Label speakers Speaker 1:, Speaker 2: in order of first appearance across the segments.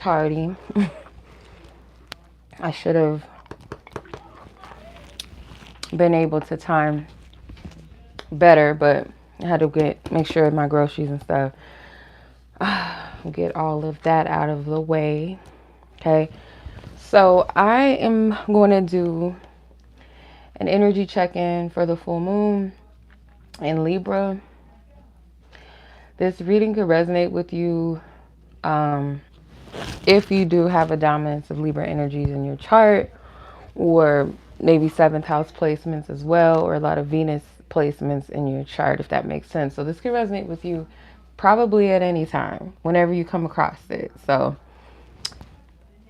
Speaker 1: tardy. I should have been able to time better, but I had to make sure my groceries and stuff, get all of that out of the way. Okay, so I am going to do an energy check-in for the full moon in Libra. This reading could resonate with you if you do have a dominance of Libra energies in your chart, or maybe 7th house placements as well, or a lot of Venus placements in your chart, if that makes sense. So this could resonate with you probably at any time, whenever you come across it. So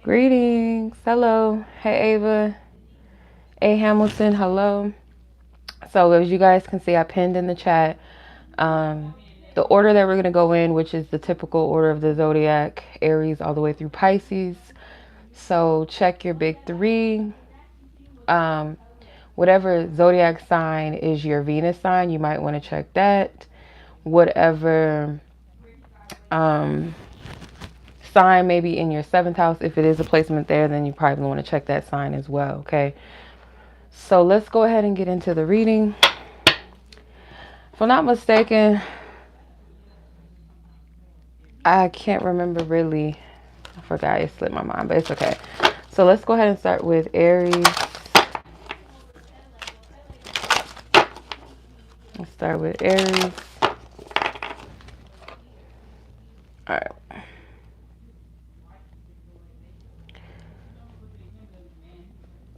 Speaker 1: greetings. Hello. Hey, Ava. Hey, Hamilton. Hello. So as you guys can see, I pinned in the chat the order that we're going to go in, which is the typical order of the zodiac, Aries all the way through Pisces. So check your big three. Whatever zodiac sign is your Venus sign, you might want to check that. Whatever sign maybe in your 7th house, if it is a placement there, then you probably want to check that sign as well. Okay, so let's go ahead and get into the reading. If I'm not mistaken, I can't remember really. I forgot, it slipped my mind, but it's okay. So let's go ahead and start with Aries. Let's start with Aries. All right.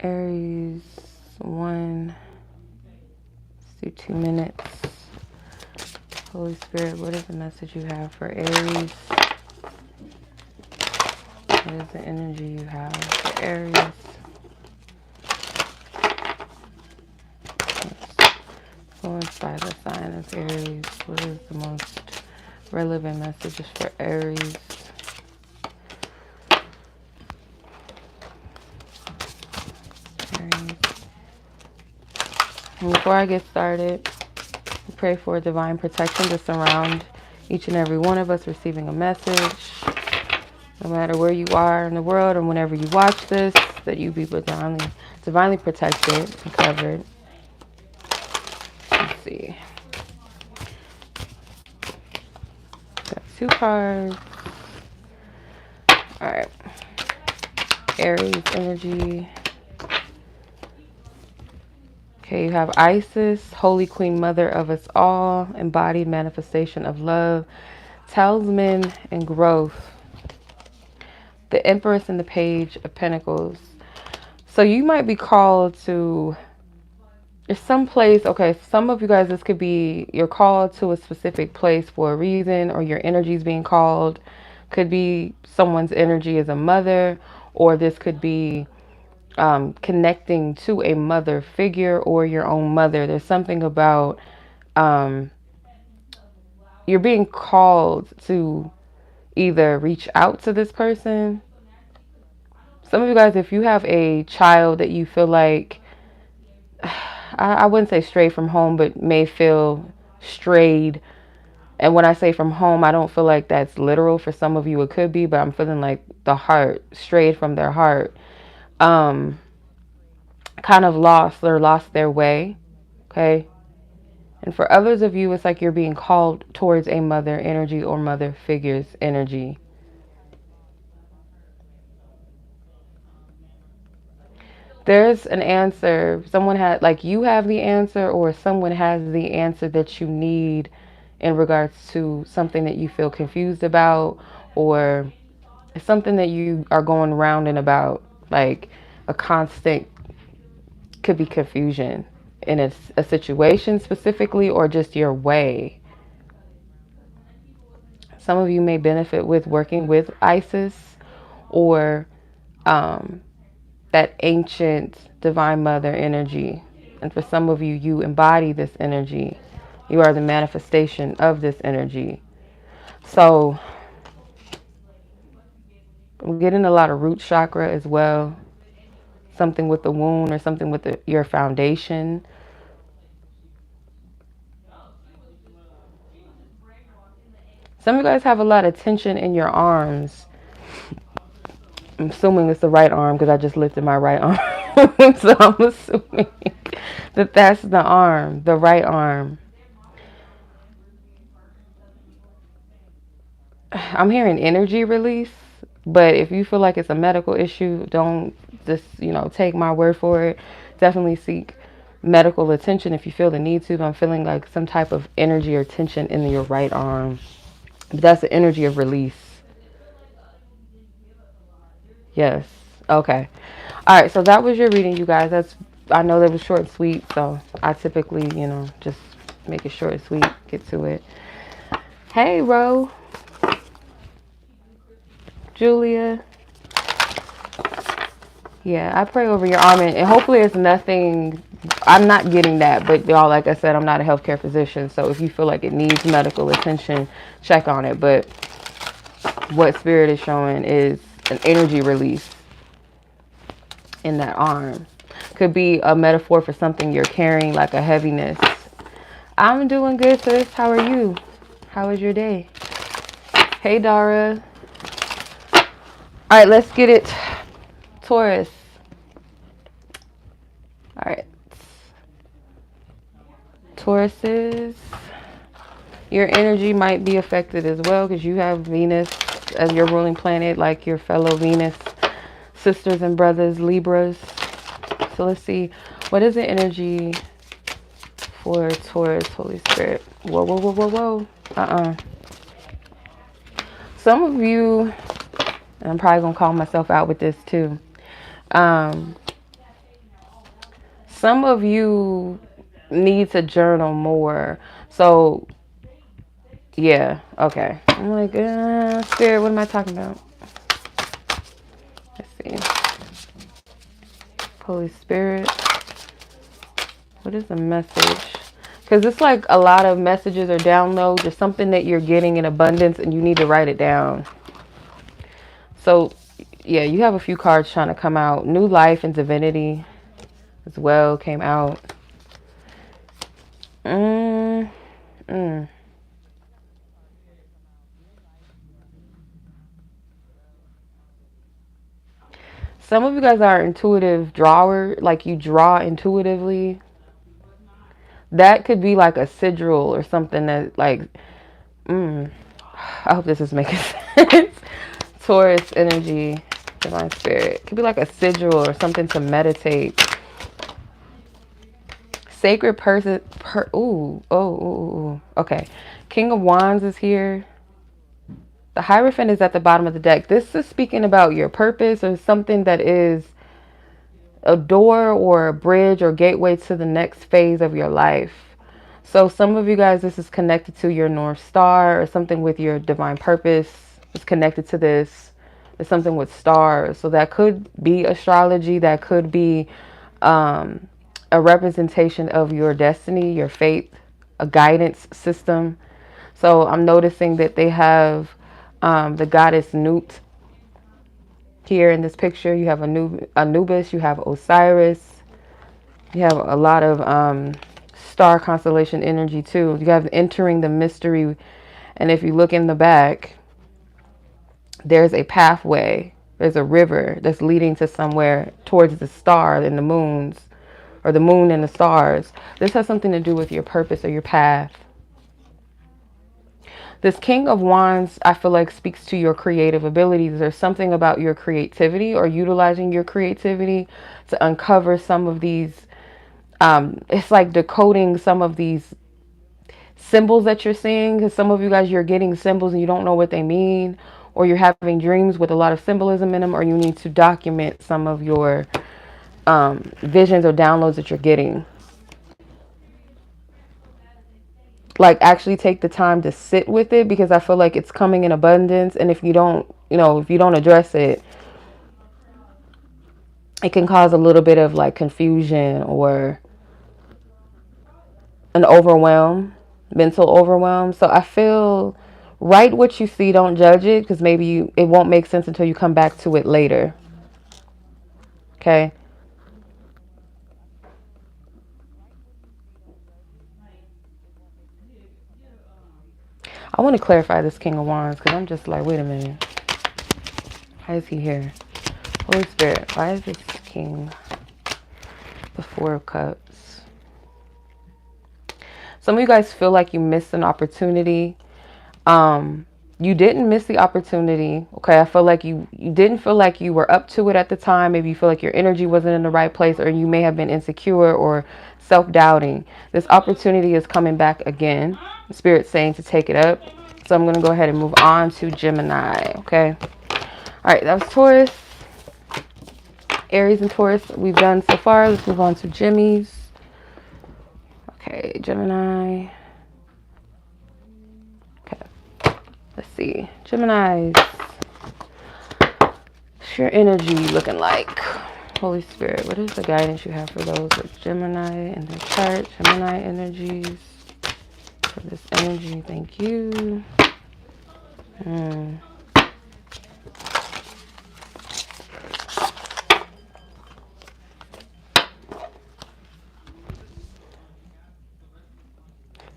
Speaker 1: Aries 1. Let's do 2 minutes. Holy Spirit, what is the message you have for Aries? What is the energy you have for Aries? Influenced by the sign of Aries, what is the most relevant messages for Aries? Aries. And before I get started, I pray for divine protection to surround each and every one of us receiving a message. No matter where you are in the world and whenever you watch this, that you be divinely protected and covered. Let's see. Got 2 cards. All right. Aries energy. Okay, you have Isis, Holy Queen Mother of us all, embodied manifestation of love, talisman and growth. The Empress and the Page of Pentacles. So you might be called to, there's some place, okay, some of you guys, this could be you're called to a specific place for a reason, or your energy is being called. Could be someone's energy as a mother, or this could be connecting to a mother figure or your own mother. There's something about you're being called to either reach out to this person. Some of you guys, if you have a child that you feel like, I wouldn't say strayed from home, but may feel strayed. And when I say from home, I don't feel like that's literal. For some of you it could be, but I'm feeling like the heart, strayed from their heart. Kind of lost their way. Okay. And for others of you, it's like you're being called towards a mother energy or mother figure's energy. There's an answer. Someone had, like, you have the answer, or someone has the answer that you need in regards to something that you feel confused about, or something that you are going round and about, like a constant, could be confusion in a situation specifically, or just your way. Some of you may benefit with working with Isis, or that ancient divine mother energy. And for some of you, you embody this energy. You are the manifestation of this energy. So I'm getting a lot of root chakra as well. Something with the wound, or something with your foundation. Some of you guys have a lot of tension in your arms. assuming it's the right arm because I just lifted my right arm. So I'm assuming that that's the arm, the right arm. I'm hearing energy release, but if you feel like it's a medical issue, don't just, take my word for it. Definitely seek medical attention if you feel the need to. But I'm feeling like some type of energy or tension in your right arm. But that's the energy of release. Yes. Okay. All right. So that was your reading, you guys. I know that was short and sweet. So I typically, just make it short and sweet. Get to it. Hey, Ro. Julia. Yeah, I pray over your arm, and hopefully it's nothing. I'm not getting that, but y'all, like I said, I'm not a healthcare physician, so if you feel like it needs medical attention, check on it. But what spirit is showing is an energy release in that arm. Could be a metaphor for something you're carrying, like a heaviness. I'm doing good, sis. How are you? How was your day? Hey, Dara. All right, let's get it. Taurus. All right. Tauruses, your energy might be affected as well because you have Venus as your ruling planet, like your fellow Venus sisters and brothers, Libras. So let's see. What is the energy for Taurus, Holy Spirit? Whoa, whoa, whoa, whoa, whoa. Some of you, and I'm probably going to call myself out with this too. Some of you need to journal more. So, yeah. Okay. I'm like, Spirit, what am I talking about? Let's see. Holy Spirit. What is the message? Because it's like a lot of messages or downloads or something that you're getting in abundance and you need to write it down. So, yeah, you have a few cards trying to come out. New life and divinity as well came out. Some of you guys are intuitive drawer, like you draw intuitively. That could be like a sigil or something that like, I hope this is making sense. Taurus energy, divine spirit. Could be like a sigil or something to meditate. Sacred person. Okay. King of Wands is here. The Hierophant is at the bottom of the deck. This is speaking about your purpose or something that is a door or a bridge or gateway to the next phase of your life. So some of you guys, this is connected to your North Star or something with your divine purpose. It's connected to this. It's something with stars. So that could be astrology. That could be a representation of your destiny, your fate, a guidance system. So I'm noticing that they have the goddess Nut here in this picture. You have Anubis, you have Osiris, you have a lot of star constellation energy too. You have entering the mystery, and if you look in the back, there's a pathway, there's a river that's leading to somewhere towards the star and the moons, or the moon and the stars. This has something to do with your purpose or your path. This King of Wands, I feel like, speaks to your creative abilities. There's something about your creativity or utilizing your creativity to uncover some of these. It's like decoding some of these symbols that you're seeing. Because some of you guys, you're getting symbols and you don't know what they mean. Or you're having dreams with a lot of symbolism in them. Or you need to document some of your visions or downloads that you're getting. Like actually take the time to sit with it, because I feel like it's coming in abundance, and if you don't, if you don't address it, it can cause a little bit of like confusion or an overwhelm, mental overwhelm. So I feel, write what you see, don't judge it, because maybe it won't make sense until you come back to it later. Okay. I want to clarify this King of Wands, because I'm just like, wait a minute. How is he here? Holy Spirit, why is this King? The Four of Cups. Some of you guys feel like you missed an opportunity. You didn't miss the opportunity. Okay, I feel like you didn't feel like you were up to it at the time. Maybe you feel like your energy wasn't in the right place, or you may have been insecure or self-doubting. This opportunity is coming back again. The Spirit's saying to take it up. So I'm going to go ahead and move on to Gemini. Okay. All right, that was Taurus. Aries and Taurus we've done so far. Let's move on to Gemmies. Okay, Gemini. Okay, let's see. Geminis. What's your energy looking like? Holy Spirit, what is the guidance you have for those with Gemini in their chart? Gemini energies. For this energy, thank you.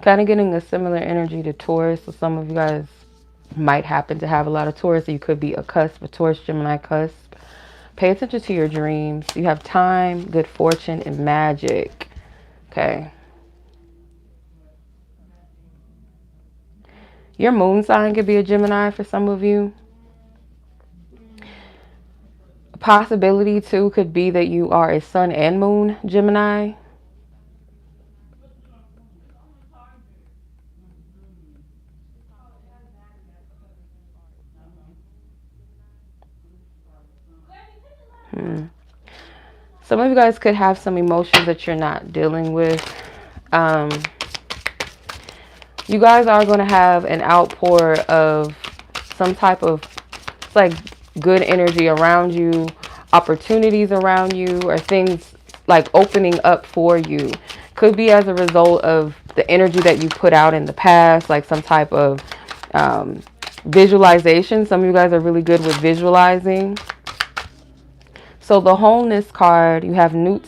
Speaker 1: Kind of getting a similar energy to Taurus. So some of you guys might happen to have a lot of Taurus. So you could be a cusp, a Taurus, Gemini cusp. Pay attention to your dreams. You have time, good fortune, and magic. Okay. Your moon sign could be a Gemini for some of you. A possibility, too, could be that you are a sun and moon Gemini. Some of you guys could have some emotions that you're not dealing with. You guys are going to have an outpour of some type of, it's like good energy around you, opportunities around you, or things like opening up for you. Could be as a result of the energy that you put out in the past, like some type of visualization. Some of you guys are really good with visualizing. So the wholeness card, you have Newt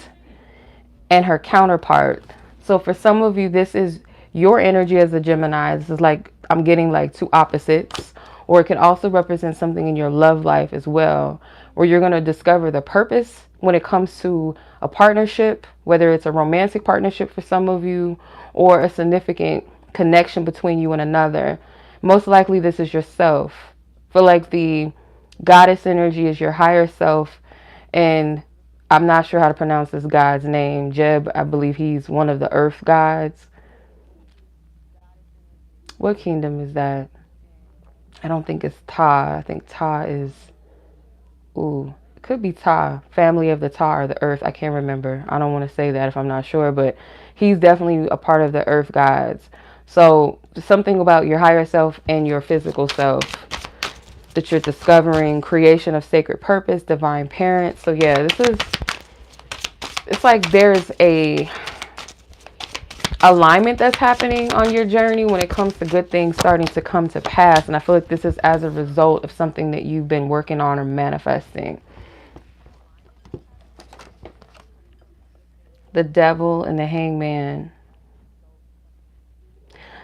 Speaker 1: and her counterpart. So for some of you, this is your energy as a Gemini. This is like, I'm getting like two opposites. Or it can also represent something in your love life as well, where you're going to discover the purpose when it comes to a partnership, whether it's a romantic partnership for some of you or a significant connection between you and another. Most likely this is yourself. For like the goddess energy is your higher self. And I'm not sure how to pronounce this god's name. Jeb, I believe he's one of the earth gods. What kingdom is that? I don't think it's Ptah. I think Ptah is, it could be Ptah, family of the Ptah or the earth. I can't remember. I don't want to say that if I'm not sure, but he's definitely a part of the earth gods. So something about your higher self and your physical self that you're discovering, creation of sacred purpose, divine parent. So yeah, it's like there's a alignment that's happening on your journey when it comes to good things starting to come to pass. And I feel like this is as a result of something that you've been working on or manifesting. The Devil and the Hangman.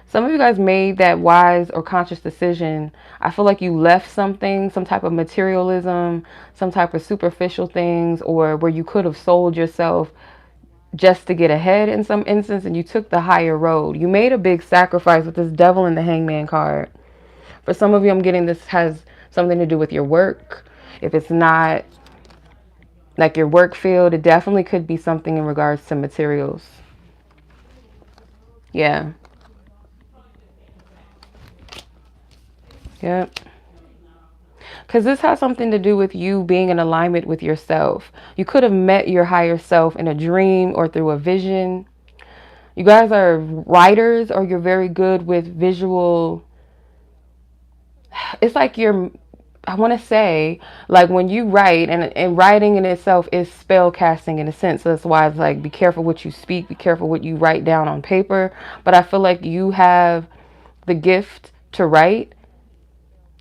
Speaker 1: Some of you guys made that wise or conscious decision. I feel like you left something, some type of materialism, some type of superficial things, or where you could have sold yourself just to get ahead in some instance, and you took the higher road. You made a big sacrifice with this Devil and the Hangman card. For some of you, I'm getting this has something to do with your work. If it's not like your work field, it definitely could be something in regards to materials. Yeah. Yep. Because this has something to do with you being in alignment with yourself. You could have met your higher self in a dream or through a vision. You guys are writers, or you're very good with visual. It's like I want to say, like when you write, and writing in itself is spell casting in a sense. So that's why it's like, be careful what you speak, be careful what you write down on paper. But I feel like you have the gift to write,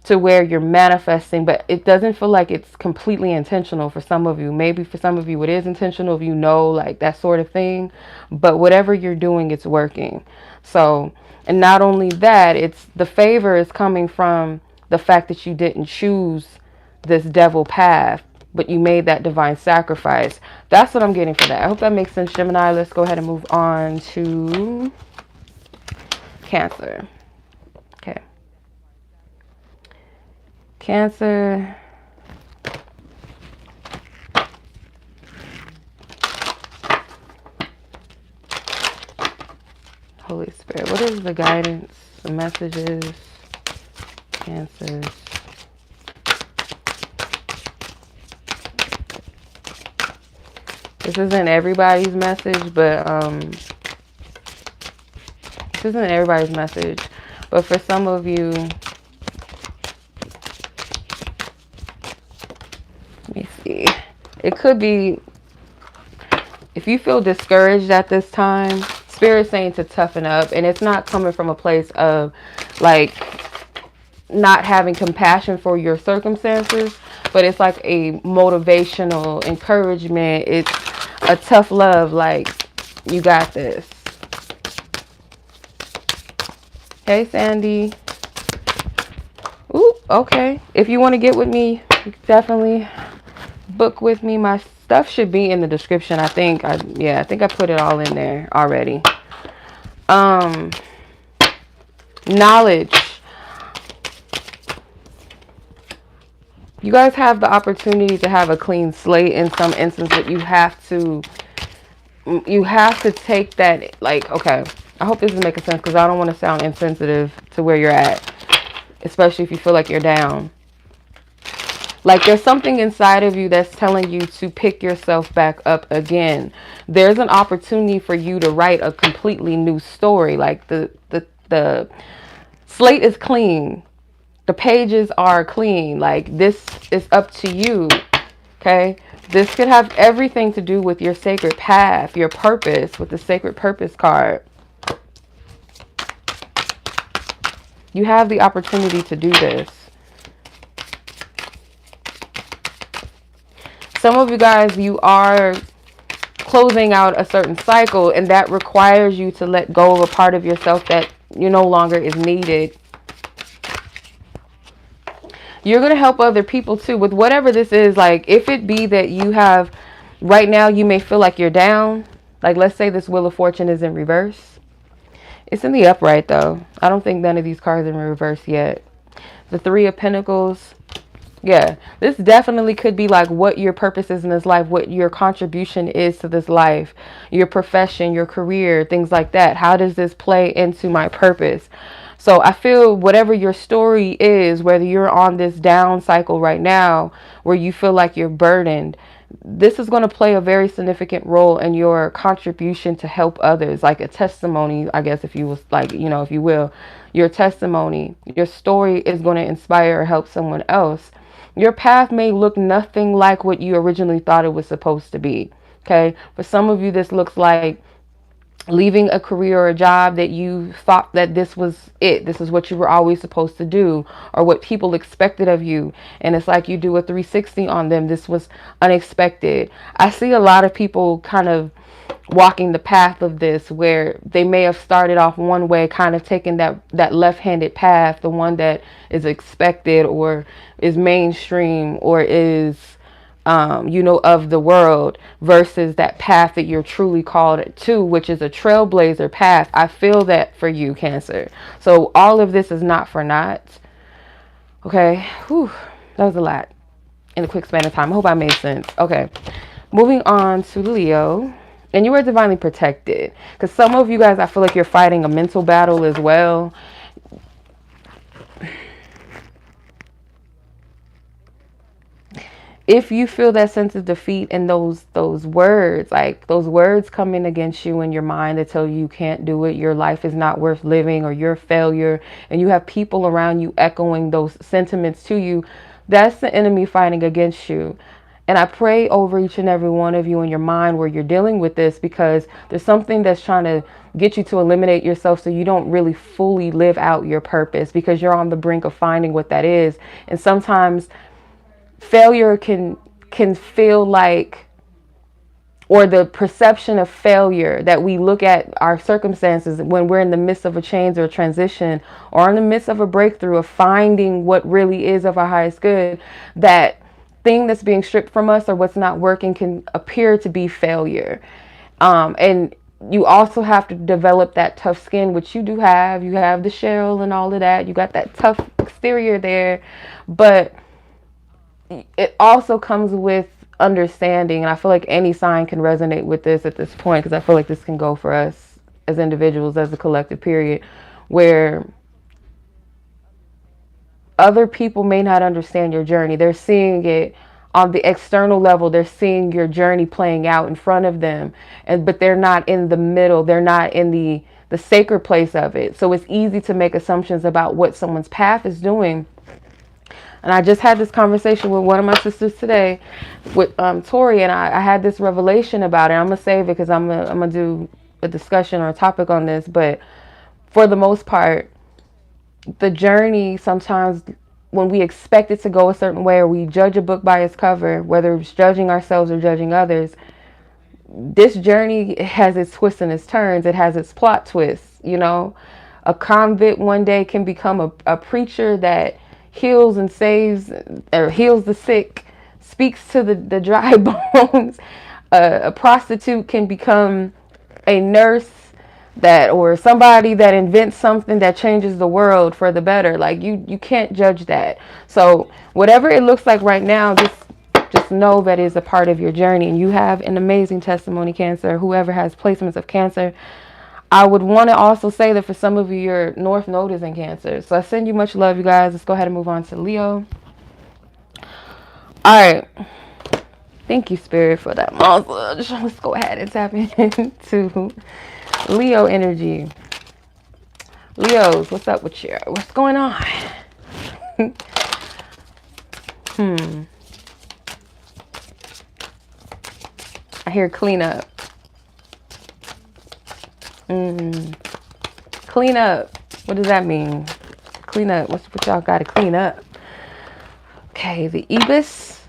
Speaker 1: to where you're manifesting, but it doesn't feel like it's completely intentional for some of you. Maybe for some of you it is intentional, if you know, like that sort of thing. But whatever you're doing, it's working. So, and not only that, it's the favor is coming from the fact that you didn't choose this devil path. but you made that divine sacrifice. That's what I'm getting for that. I hope that makes sense, Gemini. Let's go ahead and move on to Cancer. Okay. Cancer. Holy Spirit, what is the guidance, the messages, Cancers? This isn't everybody's message, but this isn't everybody's message. But for some of you, let me see. It could be, if you feel discouraged at this time, Spirit's saying to toughen up. And it's not coming from a place of like not having compassion for your circumstances, but it's like a motivational encouragement. It's a tough love, like, you got this. Hey, Sandy. Ooh, okay. If you want to get with me, you can definitely book with me. My stuff should be in the description. I think I put it all in there already. Knowledge. You guys have the opportunity to have a clean slate in some instance, but you have to take that, like, okay, I hope this is making sense, because I don't want to sound insensitive to where you're at, especially if you feel like you're down. Like, there's something inside of you that's telling you to pick yourself back up again. There's an opportunity for you to write a completely new story. Like, the slate is clean. The pages are clean. Like, this is up to you. Okay? This could have everything to do with your sacred path, your purpose, with the sacred purpose card. You have the opportunity to do this. Some of you guys, you are closing out a certain cycle, and that requires you to let go of a part of yourself that you no longer is needed. You're going to help other people too with whatever this is. Like, if it be that you have, right now you may feel like you're down. Like, let's say this Wheel of Fortune is in reverse. It's in the upright though. I don't think none of these cards are in reverse yet. The Three of Pentacles. Yeah, this definitely could be like what your purpose is in this life, what your contribution is to this life, your profession, your career, things like that. How does this play into my purpose? So I feel whatever your story is, whether you're on this down cycle right now where you feel like you're burdened, this is going to play a very significant role in your contribution to help others, like a testimony, I guess, if you was like, you know, if you will, your testimony, your story is going to inspire or help someone else. Your path may look nothing like what you originally thought it was supposed to be. Okay. For some of you, this looks like leaving a career or a job that you thought that this was it. This is what you were always supposed to do, or what people expected of you. And it's like you do a 360 on them. This was unexpected. I see a lot of people kind of walking the path of this, where they may have started off one way, kind of taking that left-handed path, the one that is expected or is mainstream or is you know, of the world, versus that path that you're truly called to, which is a trailblazer path. I feel that for you, Cancer. So all of this is not for naught. Okay. Whew. That was a lot in a quick span of time. I hope I made sense. Okay. Moving on to Leo. And you are divinely protected. Because some of you guys, I feel like you're fighting a mental battle as well. If you feel that sense of defeat and those words, like those words coming against you in your mind that tell you can't do it, your life is not worth living, or you're a failure, and you have people around you echoing those sentiments to you, that's the enemy fighting against you. And I pray over each and every one of you in your mind where you're dealing with this, because there's something that's trying to get you to eliminate yourself so you don't really fully live out your purpose, because you're on the brink of finding what that is. And sometimes failure can feel like, or the perception of failure that we look at our circumstances when we're in the midst of a change or a transition, or in the midst of a breakthrough of finding what really is of our highest good, that thing that's being stripped from us or what's not working can appear to be failure. And you also have to develop that tough skin, which you do have. You have the shell and all of that. You got that tough exterior there. But it also comes with understanding. And I feel like any sign can resonate with this at this point, because I feel like this can go for us as individuals, as a collective period, where other people may not understand your journey. They're seeing it on the external level. They're seeing your journey playing out in front of them, but they're not in the middle. They're not in the sacred place of it. So it's easy to make assumptions about what someone's path is doing. And I just had this conversation with one of my sisters today, with Tori, and I had this revelation about it. I'm gonna save it because I'm gonna do a discussion or a topic on this. But for the most part, the journey, sometimes when we expect it to go a certain way, or we judge a book by its cover, whether it's judging ourselves or judging others, this journey has its twists and its turns. It has its plot twists. You know, a convict one day can become a preacher that heals and saves, or heals the sick, speaks to the dry bones. A prostitute can become a nurse, that, or somebody that invents something that changes the world for the better. Like, you can't judge that. So whatever it looks like right now, just know that is a part of your journey. And you have an amazing testimony, Cancer. Whoever has placements of Cancer, I would want to also say that for some of you, your North Node is in Cancer. So I send you much love, you guys. Let's go ahead and move on to Leo. All right. Thank you, Spirit, for that massage. Let's go ahead and tap into Leo energy. Leos, what's up with you? What's going on? I hear clean up. Clean up. What does that mean? Clean up. What y'all got to clean up? Okay, the ibis.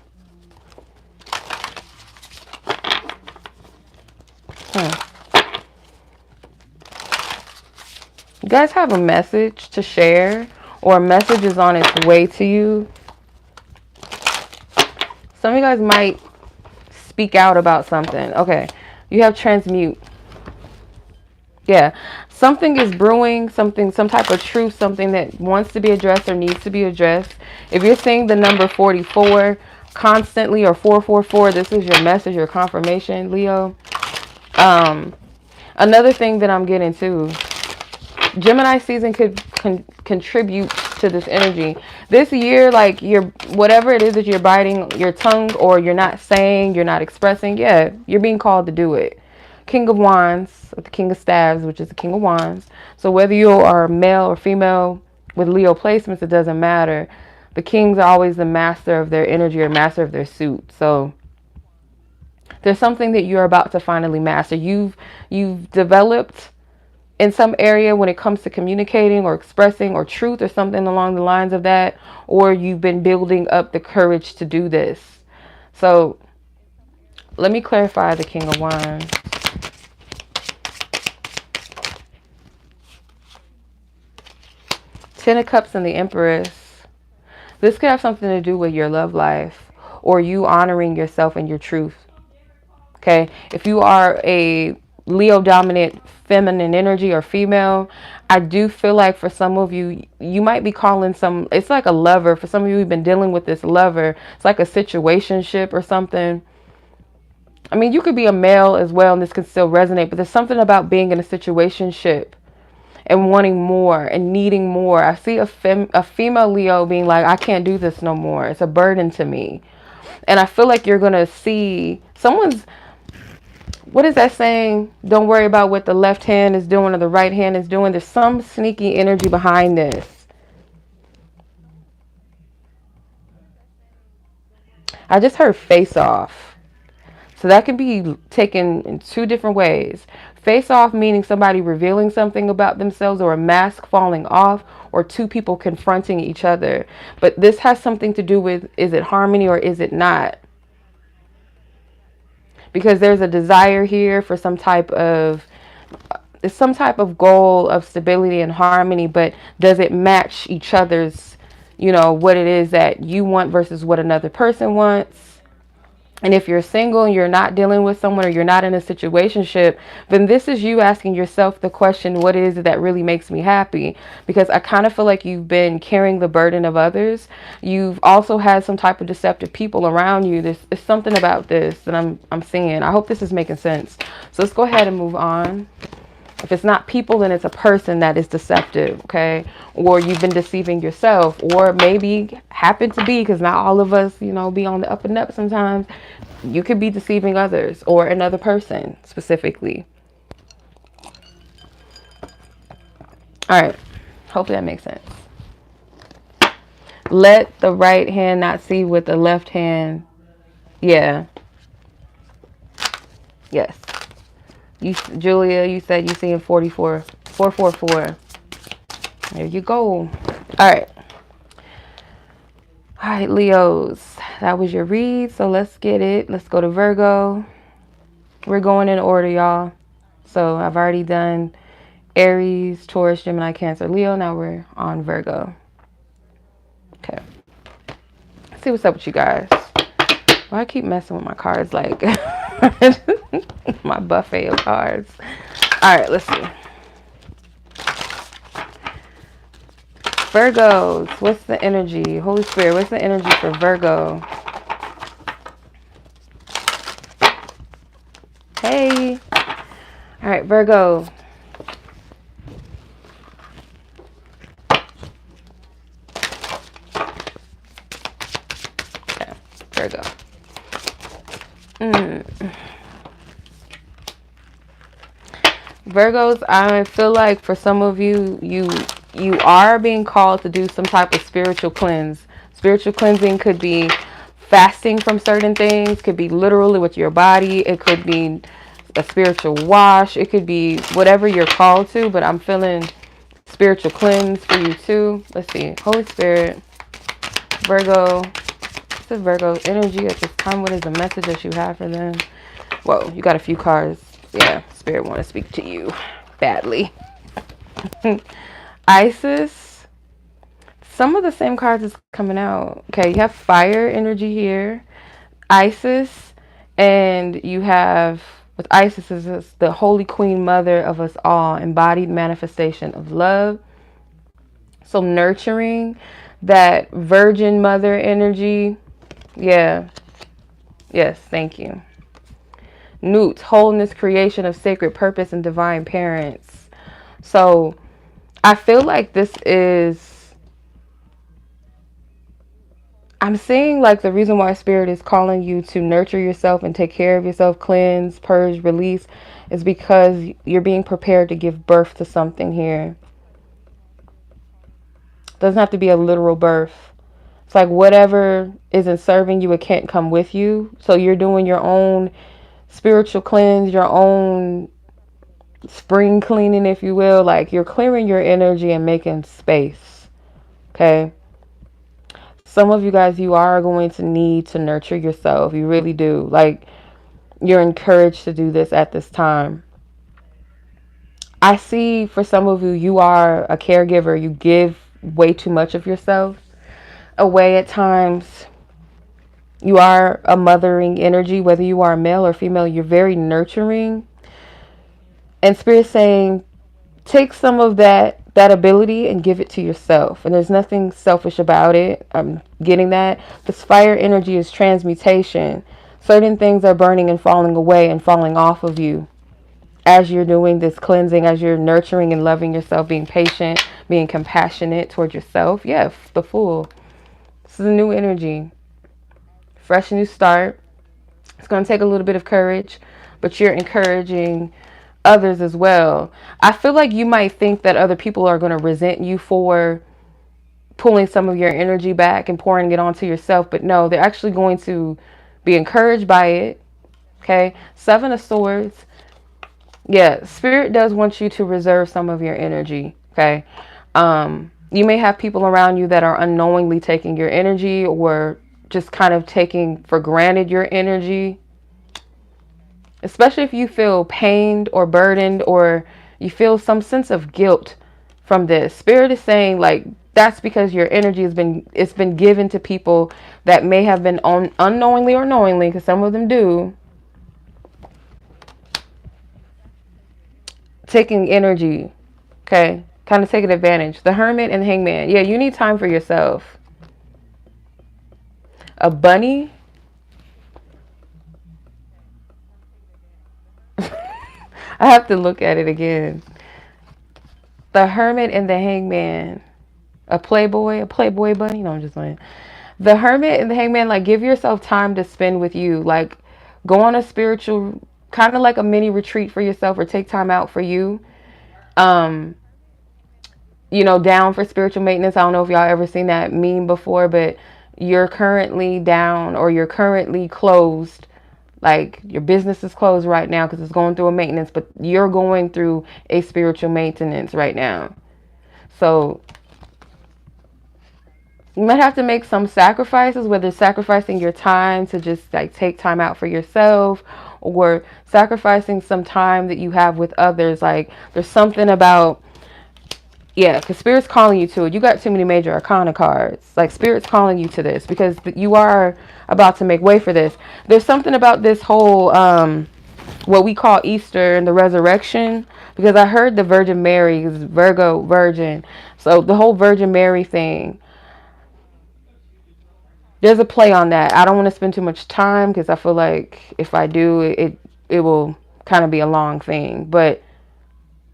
Speaker 1: You guys have a message to share, or a message is on its way to you. Some of you guys might speak out about something. Okay, you have transmute. Yeah, something is brewing, some type of truth, something that wants to be addressed or needs to be addressed. If you're seeing the number 44 constantly, or 444, this is your message, your confirmation, Leo. Another thing that I'm getting to, Gemini season could contribute to this energy. This year, like, whatever it is that you're biting your tongue, or you're not saying, you're not expressing, yeah, you're being called to do it. King of Wands, with the King of Staves, which is the King of Wands. So whether you are male or female with Leo placements, it doesn't matter. The Kings are always the master of their energy, or master of their suit. So there's something that you're about to finally master. You've developed in some area when it comes to communicating or expressing, or truth, or something along the lines of that, or you've been building up the courage to do this. So let me clarify the King of Wands. Ten of Cups and the Empress. This could have something to do with your love life, or you honoring yourself and your truth. Okay, if you are a Leo dominant feminine energy or female, I do feel like for some of you, you might be calling it's like a lover. For some of you, you've been dealing with this lover. It's like a situationship or something. I mean, you could be a male as well, and this could still resonate, but there's something about being in a situationship and wanting more and needing more. I see a female Leo being like, I can't do this no more. It's a burden to me. And I feel like you're going to see someone's, what is that saying? Don't worry about what the left hand is doing or the right hand is doing. There's some sneaky energy behind this. I just heard face off. So that can be taken in two different ways. Face off meaning somebody revealing something about themselves, or a mask falling off, or two people confronting each other. But this has something to do with, is it harmony or is it not? Because there's a desire here for some type of goal of stability and harmony, but does it match each other's you know, what it is that you want versus what another person wants. And if you're single and you're not dealing with someone, or you're not in a situationship, then this is you asking yourself the question, what is it that really makes me happy? Because I kind of feel like you've been carrying the burden of others. You've also had some type of deceptive people around you. There's something about this that I'm seeing. I hope this is making sense. So let's go ahead and move on. If it's not people, then it's a person that is deceptive, okay? Or you've been deceiving yourself, or maybe happen to be, because not all of us, you know, be on the up and up sometimes. You could be deceiving others or another person specifically. All right. Hopefully that makes sense. Let the right hand not see what the left hand. Yeah. Yes. You, Julia, you said you seeing 444. There you go. All right. All right, Leos. That was your read. So let's get it. Let's go to Virgo. We're going in order, y'all. So I've already done Aries, Taurus, Gemini, Cancer, Leo. Now we're on Virgo. Okay. Let's see what's up with you guys. Well, I keep messing with my cards, like my buffet of cards. All right, let's see. Virgos, what's the energy? Holy Spirit, what's the energy for Virgo? Hey. All right, Virgo. Okay, Virgo. Virgos, I feel like for some of you, you are being called to do some type of spiritual cleanse. Spiritual cleansing could be fasting from certain things, could be literally with your body, it could be a spiritual wash, it could be whatever you're called to, but I'm feeling spiritual cleanse for you too. Let's see. Holy Spirit, Virgo. What's the Virgo energy at this time? What is the message that you have for them? Whoa, you got a few cards. Yeah, Spirit want to speak to you badly. Isis. Some of the same cards is coming out. Okay, you have fire energy here. Isis. And you have, with Isis, is the Holy Queen Mother of us all. Embodied manifestation of love. So nurturing. That Virgin Mother energy. Yeah. Yes, thank you. Newt, wholeness, creation of sacred purpose and divine parents. So I feel like this is, I'm seeing like the reason why Spirit is calling you to nurture yourself and take care of yourself, cleanse, purge, release, is because you're being prepared to give birth to something here. Doesn't have to be a literal birth. It's like whatever isn't serving you, it can't come with you. So you're doing your own spiritual cleanse, your own spring cleaning, if you will. Like you're clearing your energy and making space. Okay. Some of you guys, you are going to need to nurture yourself. You really do. Like you're encouraged to do this at this time. I see for some of you, you are a caregiver. You give way too much of yourself away at times. You are a mothering energy, whether you are male or female. You're very nurturing. And Spirit saying, take some of that ability and give it to yourself. And there's nothing selfish about it. I'm getting that. This fire energy is transmutation. Certain things are burning and falling away and falling off of you as you're doing this cleansing, as you're nurturing and loving yourself, being patient, being compassionate towards yourself. Yeah, the Fool. This is a new energy. Fresh new start. It's going to take a little bit of courage, but you're encouraging others as well. I feel like you might think that other people are going to resent you for pulling some of your energy back and pouring it onto yourself, but no, they're actually going to be encouraged by it. Okay, 7 of Swords. Yeah, Spirit does want you to reserve some of your energy. Okay, you may have people around you that are unknowingly taking your energy, or just kind of taking for granted your energy. Especially if you feel pained or burdened, or you feel some sense of guilt from this. Spirit is saying, like, that's because your energy has been, it's been given to people that may have been on unknowingly or knowingly, because some of them do, taking energy, okay, kind of taking advantage. The Hermit and the Hangman. Yeah, you need time for yourself. A bunny. I have to look at it again. The Hermit and the Hangman. A playboy bunny. No, I'm just playing. The Hermit and the Hangman, like, give yourself time to spend with you. Like, go on a spiritual, kind of like a mini retreat for yourself, or take time out for you. You know, down for spiritual maintenance. I don't know if y'all ever seen that meme before, but you're currently down, or you're currently closed. Like, your business is closed right now because it's going through a maintenance, but you're going through a spiritual maintenance right now. So you might have to make some sacrifices, whether sacrificing your time to just like take time out for yourself, or sacrificing some time that you have with others. Like, there's something about, yeah, because Spirit's calling you to it. You got too many major arcana cards. Like, Spirit's calling you to this because you are about to make way for this. There's something about this whole, what we call Easter and the resurrection, because I heard the Virgin Mary is Virgo, virgin. So the whole Virgin Mary thing, there's a play on that. I don't want to spend too much time because I feel like if I do, it will kind of be a long thing. But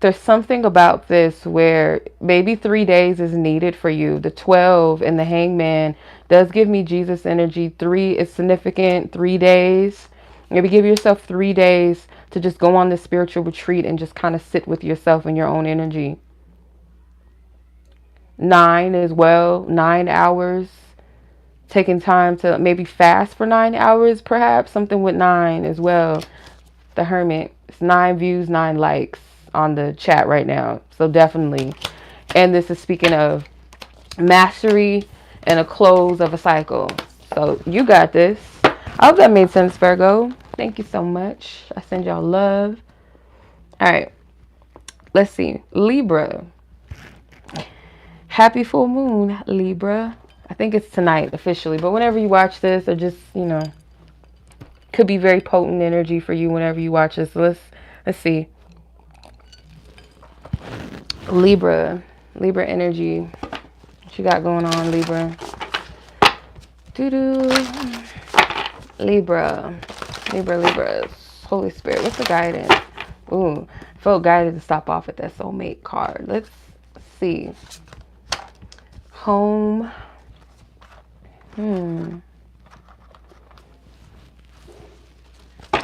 Speaker 1: there's something about this where maybe 3 days is needed for you. The 12 and the Hangman does give me Jesus energy. 3 is significant. 3 days. Maybe give yourself 3 days to just go on this spiritual retreat and just kind of sit with yourself and your own energy. 9 as well. 9 hours. Taking time to maybe fast for 9 hours, perhaps. Something with 9 as well. The Hermit. It's 9 views, 9 likes on the chat right now. So definitely. And this is speaking of mastery and a close of a cycle. So you got this. I hope that made sense, Virgo. Thank you so much. I send y'all love. All right. Let's see. Libra. Happy full moon, Libra. I think it's tonight officially, but whenever you watch this, or just, you know, could be very potent energy for you whenever you watch this. So let's see. Libra energy. What you got going on, Libra? Libra. Holy Spirit. What's the guidance? Ooh, felt guided to stop off at that soulmate card. Let's see. Home.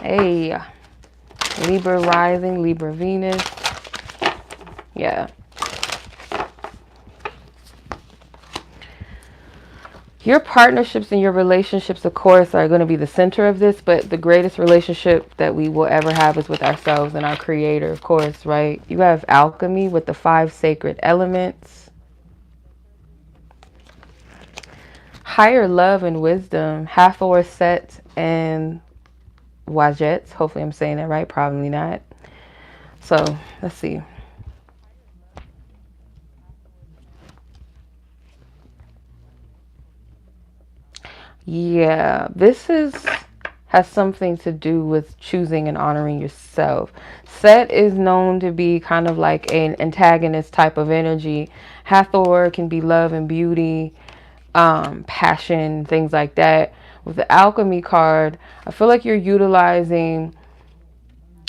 Speaker 1: Hey. Libra rising, Libra Venus. Yeah. Your partnerships and your relationships, of course, are going to be the center of this, but the greatest relationship that we will ever have is with ourselves and our creator, of course, right? You have alchemy with the 5 sacred elements. Higher love and wisdom, 𝗥𝗲𝗱𝗀 and 𝗥𝗲𝗱. Hopefully I'm saying that right, probably not. So, let's see. Yeah, this has something to do with choosing and honoring yourself. Set is known to be kind of like an antagonist type of energy. Hathor can be love and beauty, passion, things like that. With the alchemy card, I feel like you're utilizing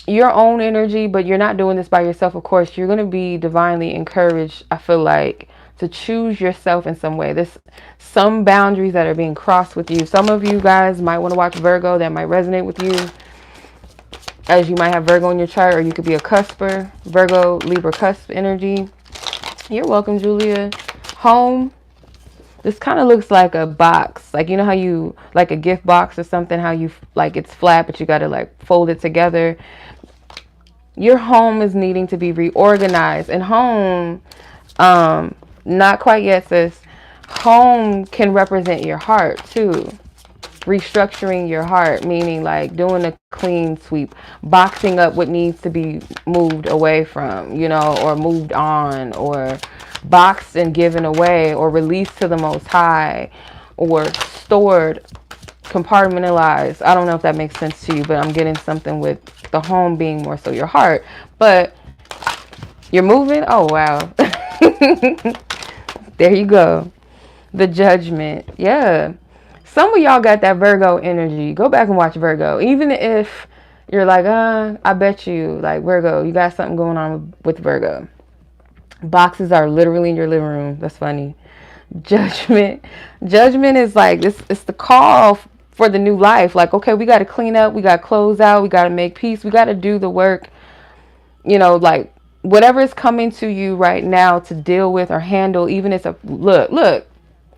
Speaker 1: your own energy, but you're not doing this by yourself. Of course, you're going to be divinely encouraged, I feel like, to choose yourself in some way. There's some boundaries that are being crossed with you. Some of you guys might want to watch Virgo. That might resonate with you, as you might have Virgo in your chart, or you could be a cusper. Virgo, Libra cusp energy. You're welcome, Julia. Home. This kind of looks like a box. Like, you know how you, like a gift box or something, how you, like, it's flat, but you got to, like, fold it together. Your home is needing to be reorganized. And home, not quite yet, sis. Home can represent your heart too. Restructuring your heart, meaning like doing a clean sweep, boxing up what needs to be moved away from, you know, or moved on, or boxed and given away, or released to the Most High, or stored, compartmentalized. I don't know if that makes sense to you, but I'm getting something with the home being more so your heart. But you're moving. Oh, wow. There you go. The Judgment. Yeah. Some of y'all got that Virgo energy. Go back and watch Virgo. Even if you're like, I bet you, like, Virgo, you got something going on with Virgo. Boxes are literally in your living room. That's funny. Judgment. Judgment is like, it's the call for the new life. Like, okay, we got to clean up. We got to close out. We got to make peace. We got to do the work. You know, like, whatever is coming to you right now to deal with or handle, even if it's a, look,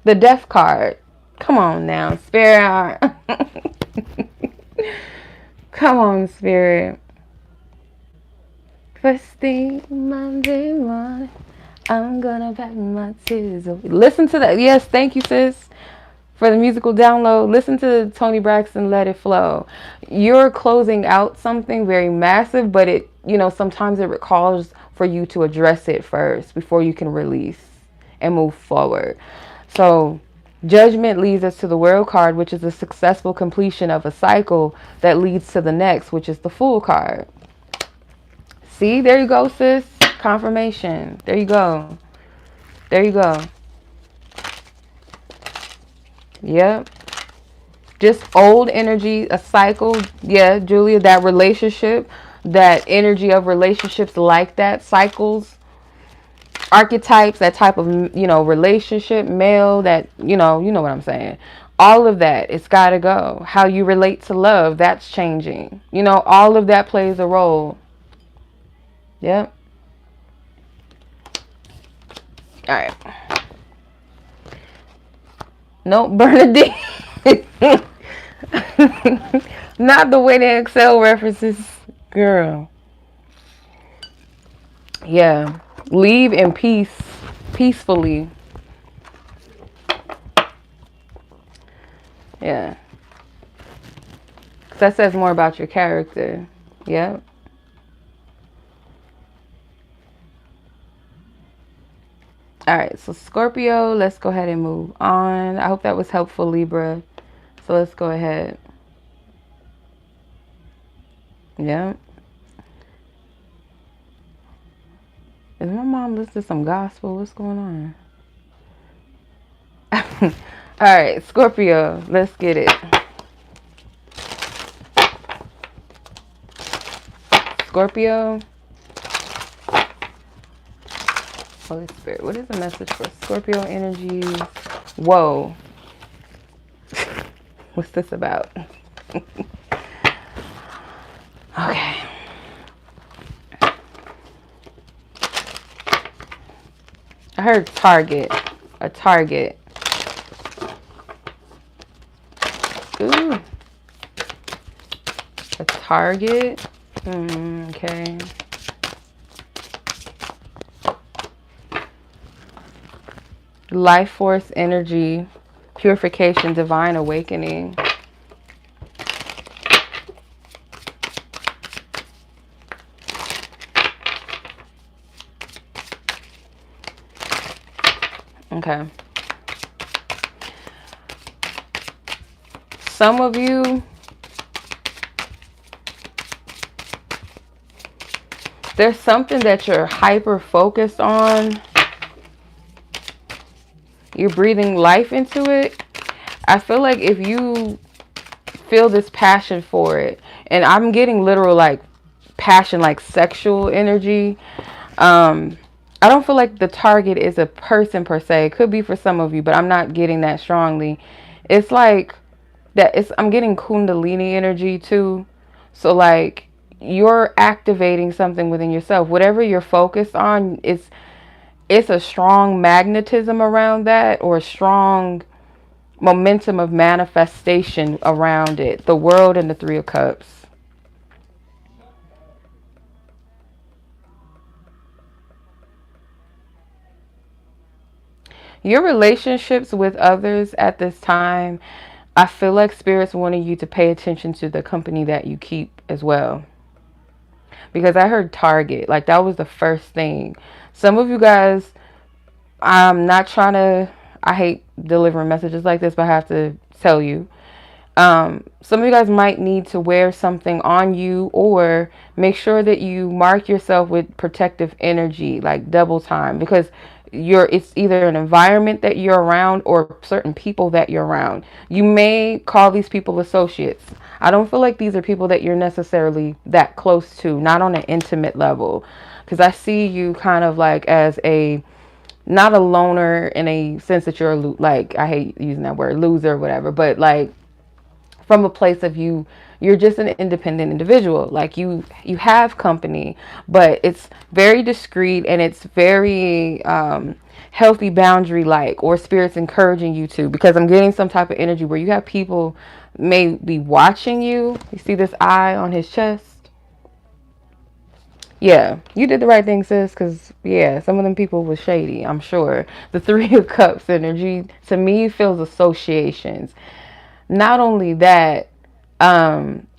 Speaker 1: the death card. Come on now, Spirit. Come on, Spirit. First thing Monday morning, I'm gonna pack my tears away. Listen to that. Yes, thank you, sis, for the musical download. Listen to Toni Braxton, Let It Flow. You're closing out something very massive, but it, you know, sometimes it recalls for you to address it first before you can release and move forward. So Judgment leads us to the World card, which is a successful completion of a cycle that leads to the next, which is the Fool card. See, there you go, sis. Confirmation. There you go. There you go. Yep. Just old energy, a cycle. Yeah, Julia, that relationship, that energy of relationships like that, cycles, archetypes, that type of, you know, relationship, male, that, you know what I'm saying. All of that, it's got to go. How you relate to love, that's changing. You know, all of that plays a role. Yep. All right. Nope, Bernadette. Not the way they Excel references, girl. Yeah. Leave in peace, peacefully. Yeah. 'Cause that says more about your character. Yep. All right, so Scorpio, let's go ahead and move on. I hope that was helpful, Libra. So let's go ahead. Yeah. Is my mom listening to some gospel? What's going on? All right, Scorpio, let's get it. Scorpio. Holy Spirit, what is the message for Scorpio energy? Whoa. What's this about? Okay. I heard target. A target. Ooh. A target. Okay. Life force energy, purification, divine awakening. Okay. Some of you, there's something that you're hyper focused on. You're breathing life into it. I feel like if you feel this passion for it, and I'm getting literal like passion, like sexual energy. I don't feel like the target is a person per se. It could be for some of you, but I'm not getting that strongly. It's like that. I'm getting Kundalini energy too. So like you're activating something within yourself. Whatever you're focused on, it's a strong magnetism around that, or a strong momentum of manifestation around it. The World and the Three of Cups. Your relationships with others at this time, I feel like Spirit's wanting you to pay attention to the company that you keep as well. Because I heard target, like that was the first thing. Some of you guys, I'm not trying to, I hate delivering messages like this, but I have to tell you. Some of you guys might need to wear something on you, or make sure that you mark yourself with protective energy, like double time, because it's either an environment that you're around or certain people that you're around. You may call these people associates. I don't feel like these are people that you're necessarily that close to, not on an intimate level, because I see you kind of like as a, not a loner in a sense that you're like, I hate using that word, loser or whatever, but like from a place of you're just an independent individual. Like you have company, but it's very discreet, and it's very healthy boundary, like, or spirits encouraging you to, because I'm getting some type of energy where you have people may be watching you. You see this eye on his chest? Yeah, you did the right thing, sis, because, yeah, some of them people was shady, I'm sure. The Three of Cups energy, to me, feels associations. Not only that,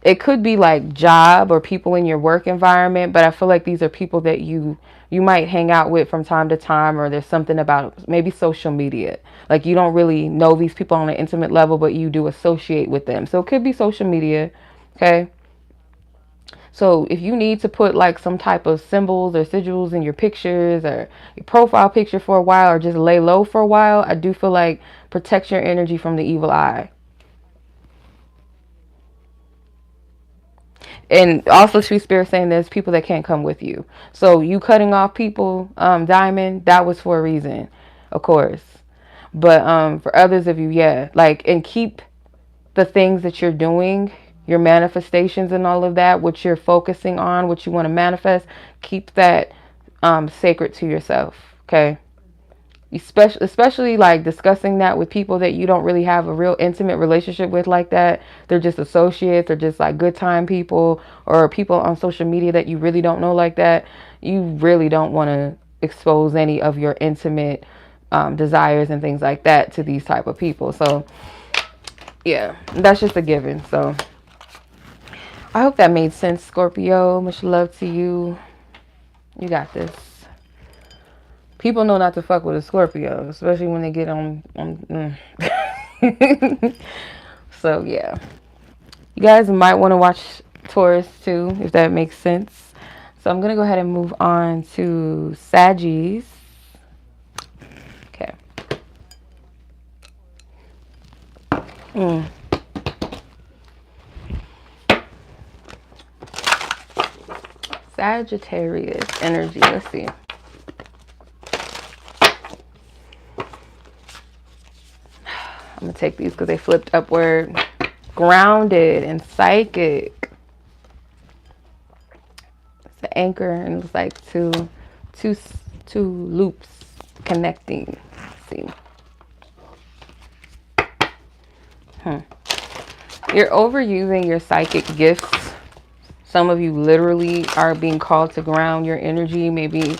Speaker 1: it could be like job or people in your work environment, but I feel like these are people that you might hang out with from time to time, or there's something about maybe social media. Like you don't really know these people on an intimate level, but you do associate with them. So it could be social media, okay? So if you need to put like some type of symbols or sigils in your pictures or your profile picture for a while, or just lay low for a while, I do feel like protect your energy from the evil eye. And also True Spirit saying there's people that can't come with you. So you cutting off people, Diamond, that was for a reason, of course. But for others of you, yeah, like, and keep the things that you're doing, your manifestations and all of that, what you're focusing on, what you want to manifest, keep that sacred to yourself, okay? Especially like discussing that with people that you don't really have a real intimate relationship with like that. They're just associates, or just like good time people, or people on social media that you really don't know like that. You really don't want to expose any of your intimate desires and things like that to these type of people. So yeah, that's just a given. So I hope that made sense, Scorpio. Much love to you. You got this. People know not to fuck with a Scorpio, especially when they get on So yeah, you guys might want to watch Taurus too, if that makes sense. So I'm gonna go ahead and move on to Sagittarius. Okay. Sagittarius energy. Let's see. I'm going to take these because they flipped upward. Grounded and psychic. It's the anchor, and it looks like two loops connecting. Let's see. You're overusing your psychic gifts. Some of you literally are being called to ground your energy. Maybe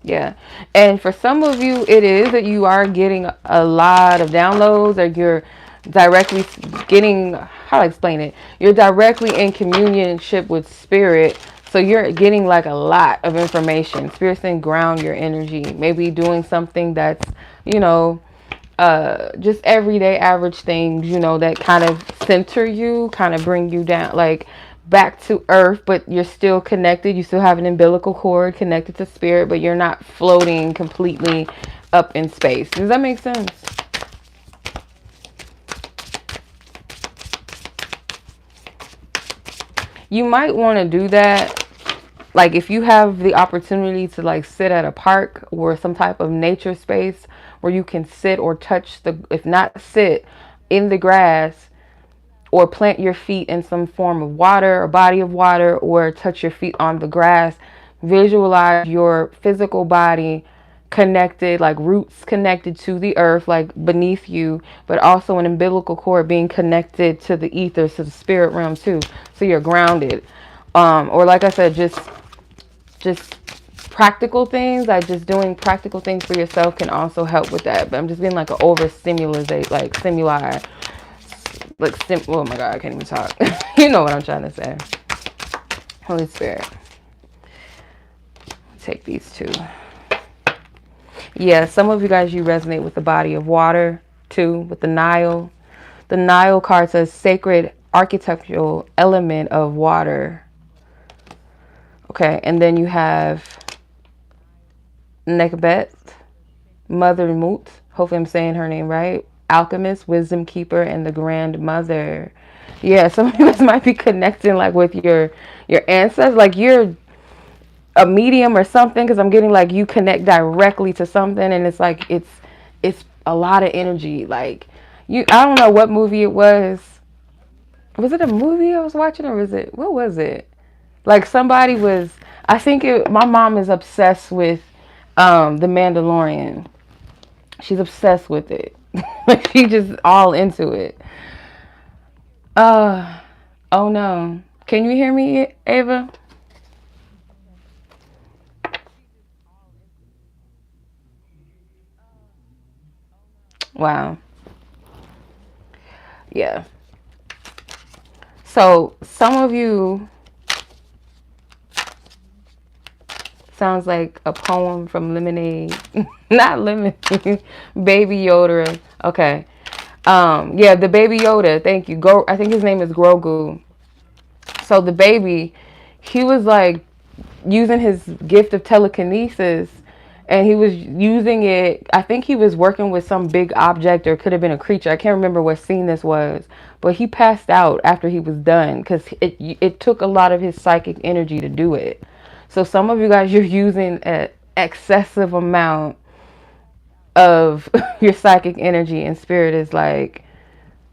Speaker 1: yeah, and for some of you, it is that you are getting a lot of downloads, or you're directly getting, how do I explain it? You're directly in communionship with spirit. So you're getting like a lot of information. Spirit's saying ground your energy. Maybe doing something that's, you know, just everyday average things, you know, that kind of center you, kind of bring you down, like back to earth, but you're still connected. You still have an umbilical cord connected to spirit, but you're not floating completely up in space. Does that make sense? You might want to do that. Like if you have the opportunity to like sit at a park or some type of nature space where you can sit or touch the, if not sit, in the grass, or plant your feet in some form of water or body of water, or touch your feet on the grass, visualize your physical body connected, like roots connected to the earth, like beneath you, but also an umbilical cord being connected to the ethers, to the spirit realm too. So you're grounded. Or like I said, just practical things, like just doing practical things for yourself can also help with that. But I'm just being like an overstimulate, like stimuli, like oh my god, I can't even talk. You know what I'm trying to say. Holy Spirit. take these two. Yeah, some of you guys, you resonate with the body of water too, with the Nile. The Nile card says sacred architectural element of water. Okay, and then you have 𝗥𝗲𝗱, Mother Mut. Hopefully I'm saying her name right. Alchemist, wisdom keeper, and the grandmother. Yeah, some of you guys might be connecting like with your ancestors, like you're a medium or something, because I'm getting like you connect directly to something, and it's like it's a lot of energy. Like I don't know what movie it was. Was it a movie I was watching, or what was it? Like somebody was, I think my mom is obsessed with The Mandalorian. She's obsessed with it. Like she just all into it. Oh no. Can you hear me, Ava? Wow. Yeah. So some of you, sounds like a poem from Lemonade. Not Lemonade. Baby Yoda. Okay. Yeah, the Baby Yoda. Thank you. I think his name is Grogu. So the baby, he was like using his gift of telekinesis, and he was using it. I think he was working with some big object, or it could have been a creature. I can't remember what scene this was, but he passed out after he was done because it took a lot of his psychic energy to do it. So some of you guys, you're using an excessive amount of your psychic energy, and spirit is like,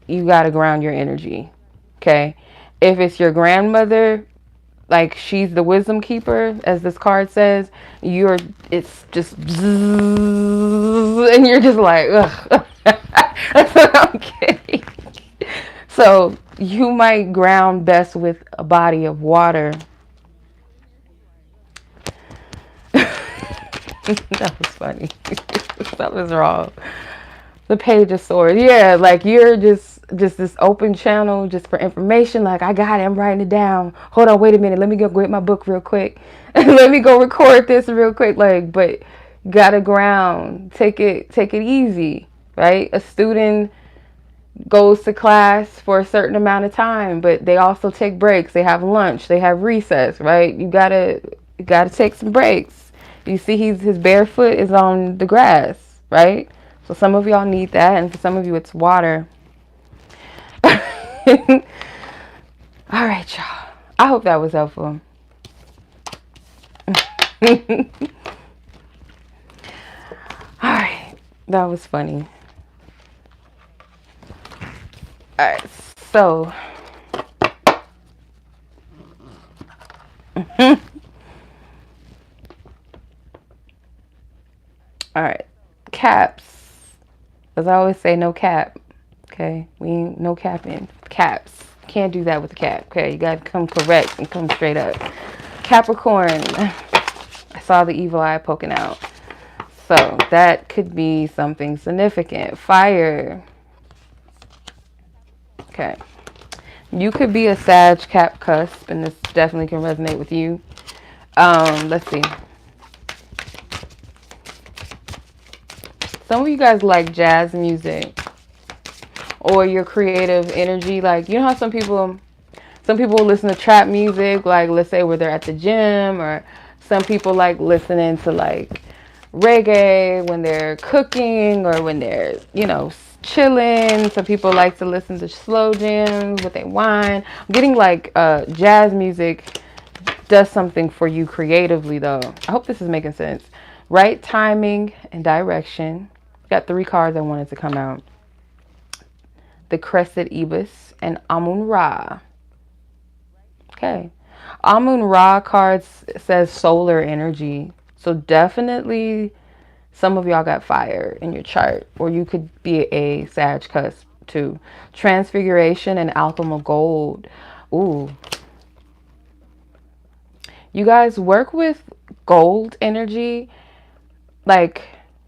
Speaker 1: you got to ground your energy. Okay. If it's your grandmother, like she's the wisdom keeper, as this card says, it's just and you're just like, ugh. That's what I'm getting. So you might ground best with a body of water. That was funny. That was wrong. The Page of Swords. Yeah, like you're just this open channel just for information. Like, I got it. I'm writing it down. Hold on, wait a minute. Let me go get my book real quick. Let me go record this real quick. Like, but gotta ground. Take it easy, right? A student goes to class for a certain amount of time, but they also take breaks. They have lunch. They have recess, right? You gotta take some breaks. You see, his bare foot is on the grass, right? So some of y'all need that, and for some of you, it's water. All right, y'all. I hope that was helpful. All right, that was funny. All right, so all right, caps. As I always say, no cap. Okay, we ain't no capping. Caps. Can't do that with the cap. Okay, you gotta come correct and come straight up. Capricorn. I saw the evil eye poking out. So that could be something significant. Fire. Okay. You could be a Sag Cap cusp, and this definitely can resonate with you. Let's see. Some of you guys like jazz music, or your creative energy. Like, you know how some people listen to trap music, like let's say where they're at the gym, or some people like listening to like reggae when they're cooking or when they're, chilling. Some people like to listen to slow jams with their wine. I'm getting like jazz music does something for you creatively, though. I hope this is making sense. Right timing and direction. Got 3 cards I wanted to come out. The Crescent Ibis and Amun-Ra. Okay. Amun-Ra cards says solar energy. So definitely some of y'all got fire in your chart. Or you could be a Sag cusp too. Transfiguration and alchemical gold. Ooh. You guys work with gold energy. Like,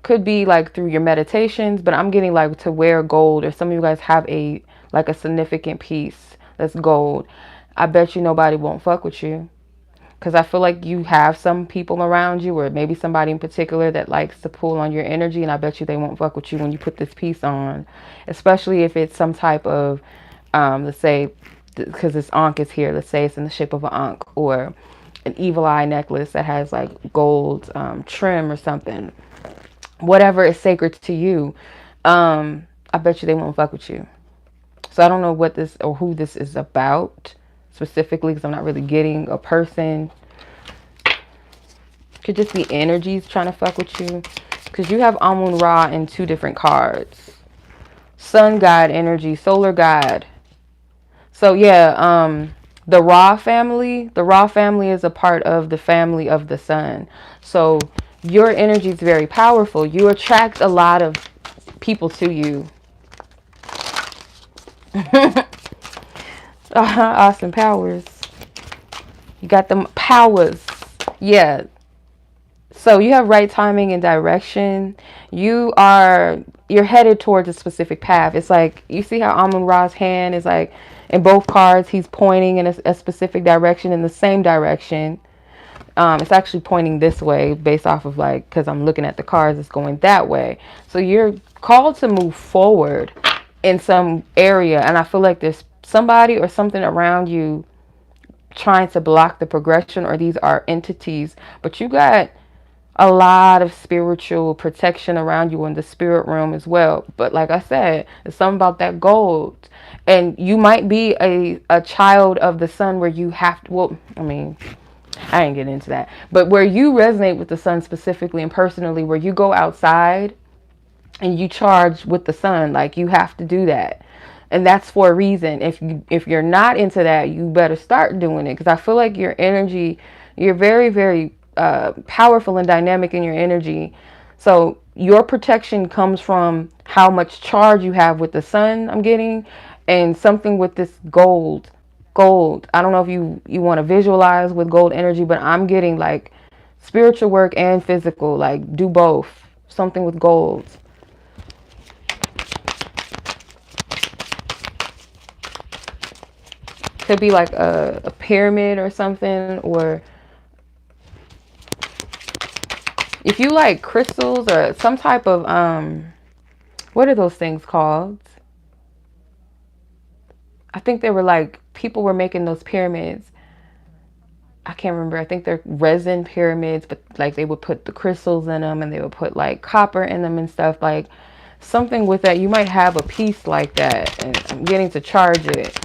Speaker 1: could be like through your meditations, but I'm getting like to wear gold, or some of you guys have a significant piece that's gold. I bet you nobody won't fuck with you. Because I feel like you have some people around you, or maybe somebody in particular that likes to pull on your energy, and I bet you they won't fuck with you when you put this piece on. Especially if it's some type of, let's say, because this ankh is here, let's say it's in the shape of an ankh, or an evil eye necklace that has like gold trim or something. Whatever is sacred to you, I bet you they won't fuck with you. So I don't know what this or who this is about specifically, because I'm not really getting a person. Could just be energies trying to fuck with you, because you have Amun-Ra in 2 different cards. Sun God energy, solar God. So yeah, the Ra family is a part of the family of the sun. So your energy is very powerful. You attract a lot of people to you. Austin Powers. You got them powers. Yeah. So you have right timing and direction. You're headed towards a specific path. It's like, you see how Amun-Ra's hand is like, in both cards, he's pointing in a specific direction, in the same direction. It's actually pointing this way based off of like, because I'm looking at the cards, it's going that way. So you're called to move forward in some area. And I feel like there's somebody or something around you trying to block the progression, or these are entities. But you got a lot of spiritual protection around you in the spirit realm as well. But like I said, it's something about that gold. And you might be a child of the sun, where you have to, well, I mean, I ain't getting into that, but where you resonate with the sun specifically and personally, where you go outside and you charge with the sun, like you have to do that. And that's for a reason. If you're not into that, you better start doing it, because I feel like your energy, you're very, very powerful and dynamic in your energy. So your protection comes from how much charge you have with the sun, I'm getting, and something with this gold. I don't know if you want to visualize with gold energy, but I'm getting like spiritual work and physical, like do both. Something with gold. Could be like a pyramid or something, or if you like crystals or some type of what are those things called? I think they were like, people were making those pyramids. I can't remember. I think they're resin pyramids, but like they would put the crystals in them, and they would put like copper in them and stuff, like something with that. You might have a piece like that, and I'm getting to charge it.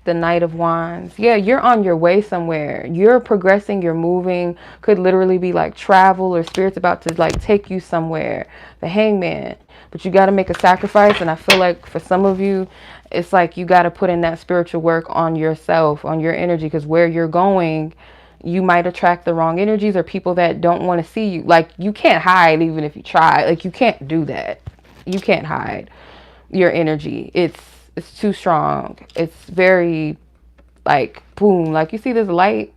Speaker 1: The Knight of Wands. Yeah, you're on your way somewhere. You're progressing, you're moving. Could literally be like travel, or spirit's about to like take you somewhere. The Hangman. But you got to make a sacrifice, and I feel like for some of you, it's like you got to put in that spiritual work on yourself, on your energy, because where you're going, you might attract the wrong energies or people that don't want to see you. Like, you can't hide even if you try. Like, you can't do that. You can't hide your energy. It's too strong. It's very like boom. Like, you see this light,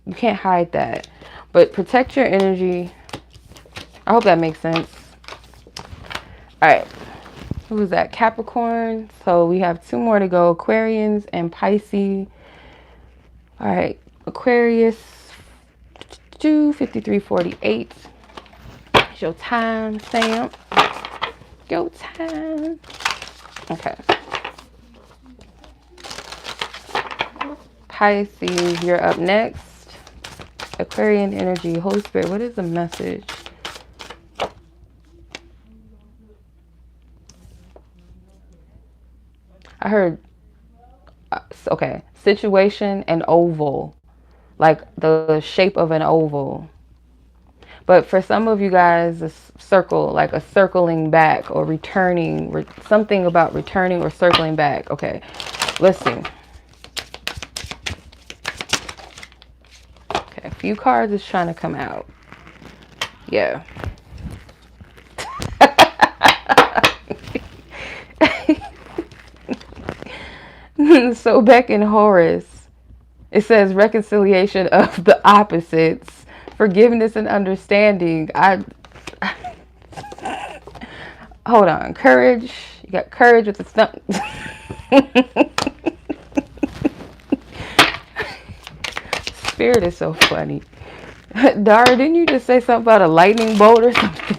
Speaker 1: you can't hide that. But protect your energy. I hope that makes sense. All right, who is that? Capricorn. So we have 2 more to go, Aquarians and Pisces. All right, Aquarius 2:53:48. It's your time stamp. Your time. Okay. Pisces, you're up next. Aquarian energy, Holy Spirit, what is the message? I heard, okay, situation and oval, like the shape of an oval. But for some of you guys, a circle, like a circling back or returning, something about returning or circling back. Okay, let's see. Okay, a few cards is trying to come out. Yeah. So back in Horus, it says reconciliation of the opposites, forgiveness and understanding. Hold on, courage. You got courage with the stump. Spirit is so funny. Dara, didn't you just say something about a lightning bolt or something?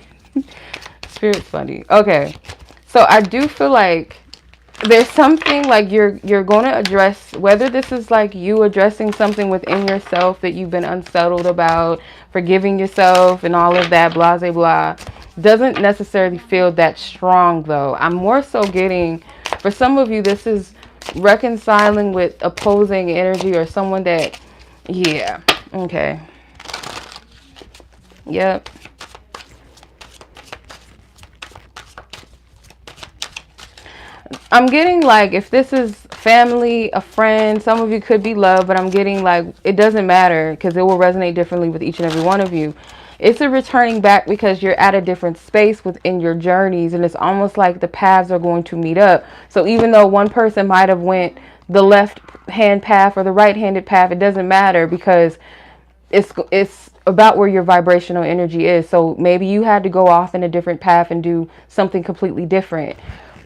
Speaker 1: Spirit's funny. Okay. So I do feel like there's something like you're going to address, whether this is like you addressing something within yourself that you've been unsettled about, forgiving yourself and all of that, blah, blah, blah. Doesn't necessarily feel that strong though. I'm more so getting, for some of you, this is reconciling with opposing energy or someone that, yeah, okay. Yep. I'm getting like, if this is family, a friend, some of you could be love, but I'm getting like, it doesn't matter because it will resonate differently with each and every one of you. It's a returning back because you're at a different space within your journeys, and it's almost like the paths are going to meet up. So even though one person might have went the left hand path or the right handed path, it doesn't matter because it's about where your vibrational energy is. So maybe you had to go off in a different path and do something completely different.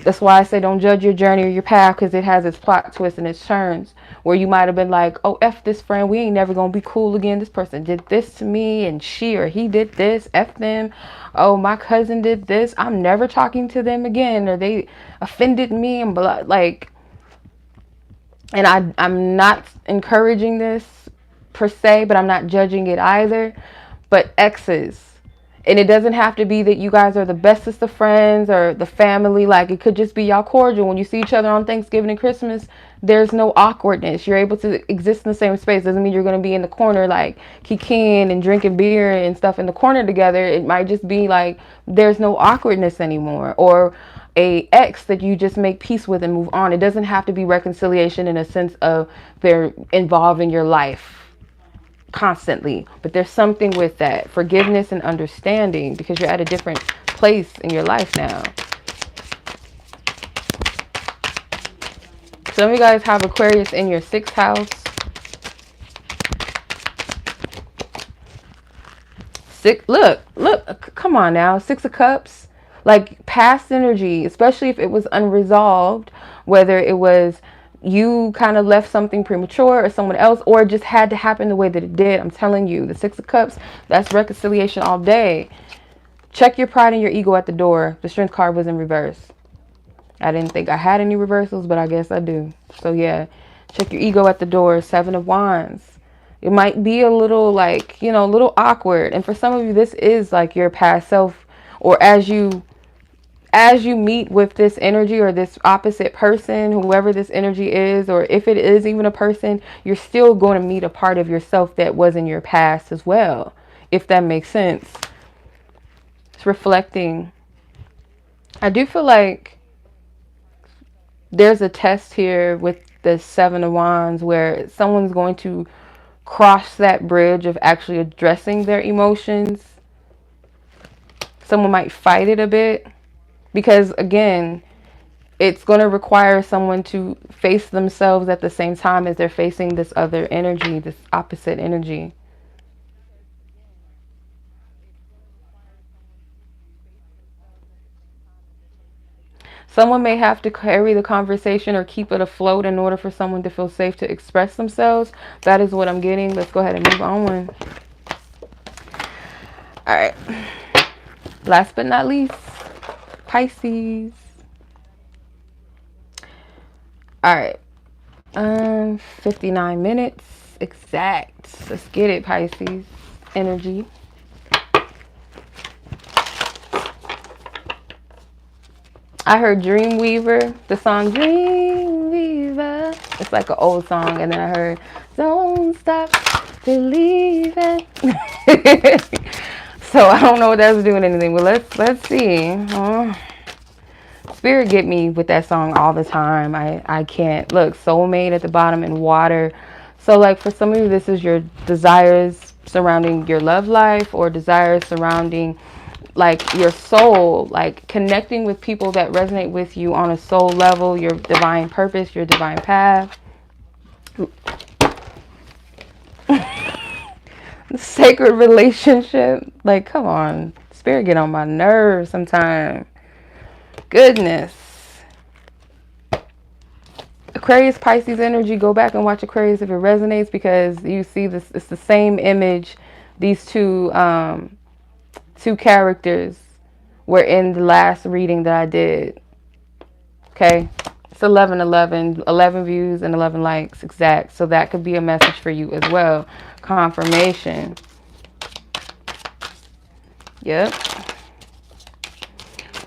Speaker 1: That's why I say don't judge your journey or your path, because it has its plot twists and its turns where you might have been like, oh, F this friend, we ain't never gonna be cool again. This person did this to me and she or he did this, F them. Oh, my cousin did this, I'm never talking to them again, or they offended me and blah, like. And I'm not encouraging this per se, but I'm not judging it either. But exes. And it doesn't have to be that you guys are the bestest of friends or the family. Like, it could just be y'all cordial. When you see each other on Thanksgiving and Christmas, there's no awkwardness. You're able to exist in the same space. Doesn't mean you're going to be in the corner like kikiing and drinking beer and stuff in the corner together. It might just be like there's no awkwardness anymore. Or a ex that you just make peace with and move on. It doesn't have to be reconciliation in a sense of they're involved in your life constantly, but there's something with that forgiveness and understanding because you're at a different place in your life now. Some of you guys have Aquarius in your 6th house. Look, come on now. 6 of Cups, like past energy, especially if it was unresolved, whether it was you kind of left something premature or someone else, or it just had to happen the way that it did. I'm telling you, the 6 of Cups, that's reconciliation all day. Check your pride and your ego at the door. The Strength card was in reverse. I didn't think I had any reversals, but I guess I do. So yeah, check your ego at the door. 7 of Wands. It might be a little like, you know, a little awkward. And for some of you, this is like your past self, or as you meet with this energy or this opposite person, whoever this energy is, or if it is even a person, you're still going to meet a part of yourself that was in your past as well, if that makes sense. It's reflecting. I do feel like there's a test here with the 7 of Wands where someone's going to cross that bridge of actually addressing their emotions. Someone might fight it a bit. Because again, it's going to require someone to face themselves at the same time as they're facing this other energy, this opposite energy. Someone may have to carry the conversation or keep it afloat in order for someone to feel safe to express themselves. That is what I'm getting. Let's go ahead and move on. All right. Last but not least, Pisces. All right. 59 minutes exact. Let's get it, Pisces energy. I heard Dreamweaver, the song Dreamweaver. It's like an old song. And then I heard Don't Stop Believing. So I don't know what that's doing anything, but let's see. Spirit get me with that song all the time. I can't. Look, soulmate at the bottom and water. So like for some of you, this is your desires surrounding your love life, or desires surrounding like your soul, like connecting with people that resonate with you on a soul level, your divine purpose, your divine path. Sacred relationship. Like, come on. Spirit get on my nerves sometimes. Goodness. Aquarius, Pisces energy, go back and watch Aquarius if it resonates, because you see this, it's the same image. These two characters were in the last reading that I did. Okay, it's 1111, 11 views and 11 likes exact. So that could be a message for you as well. Confirmation. Yep.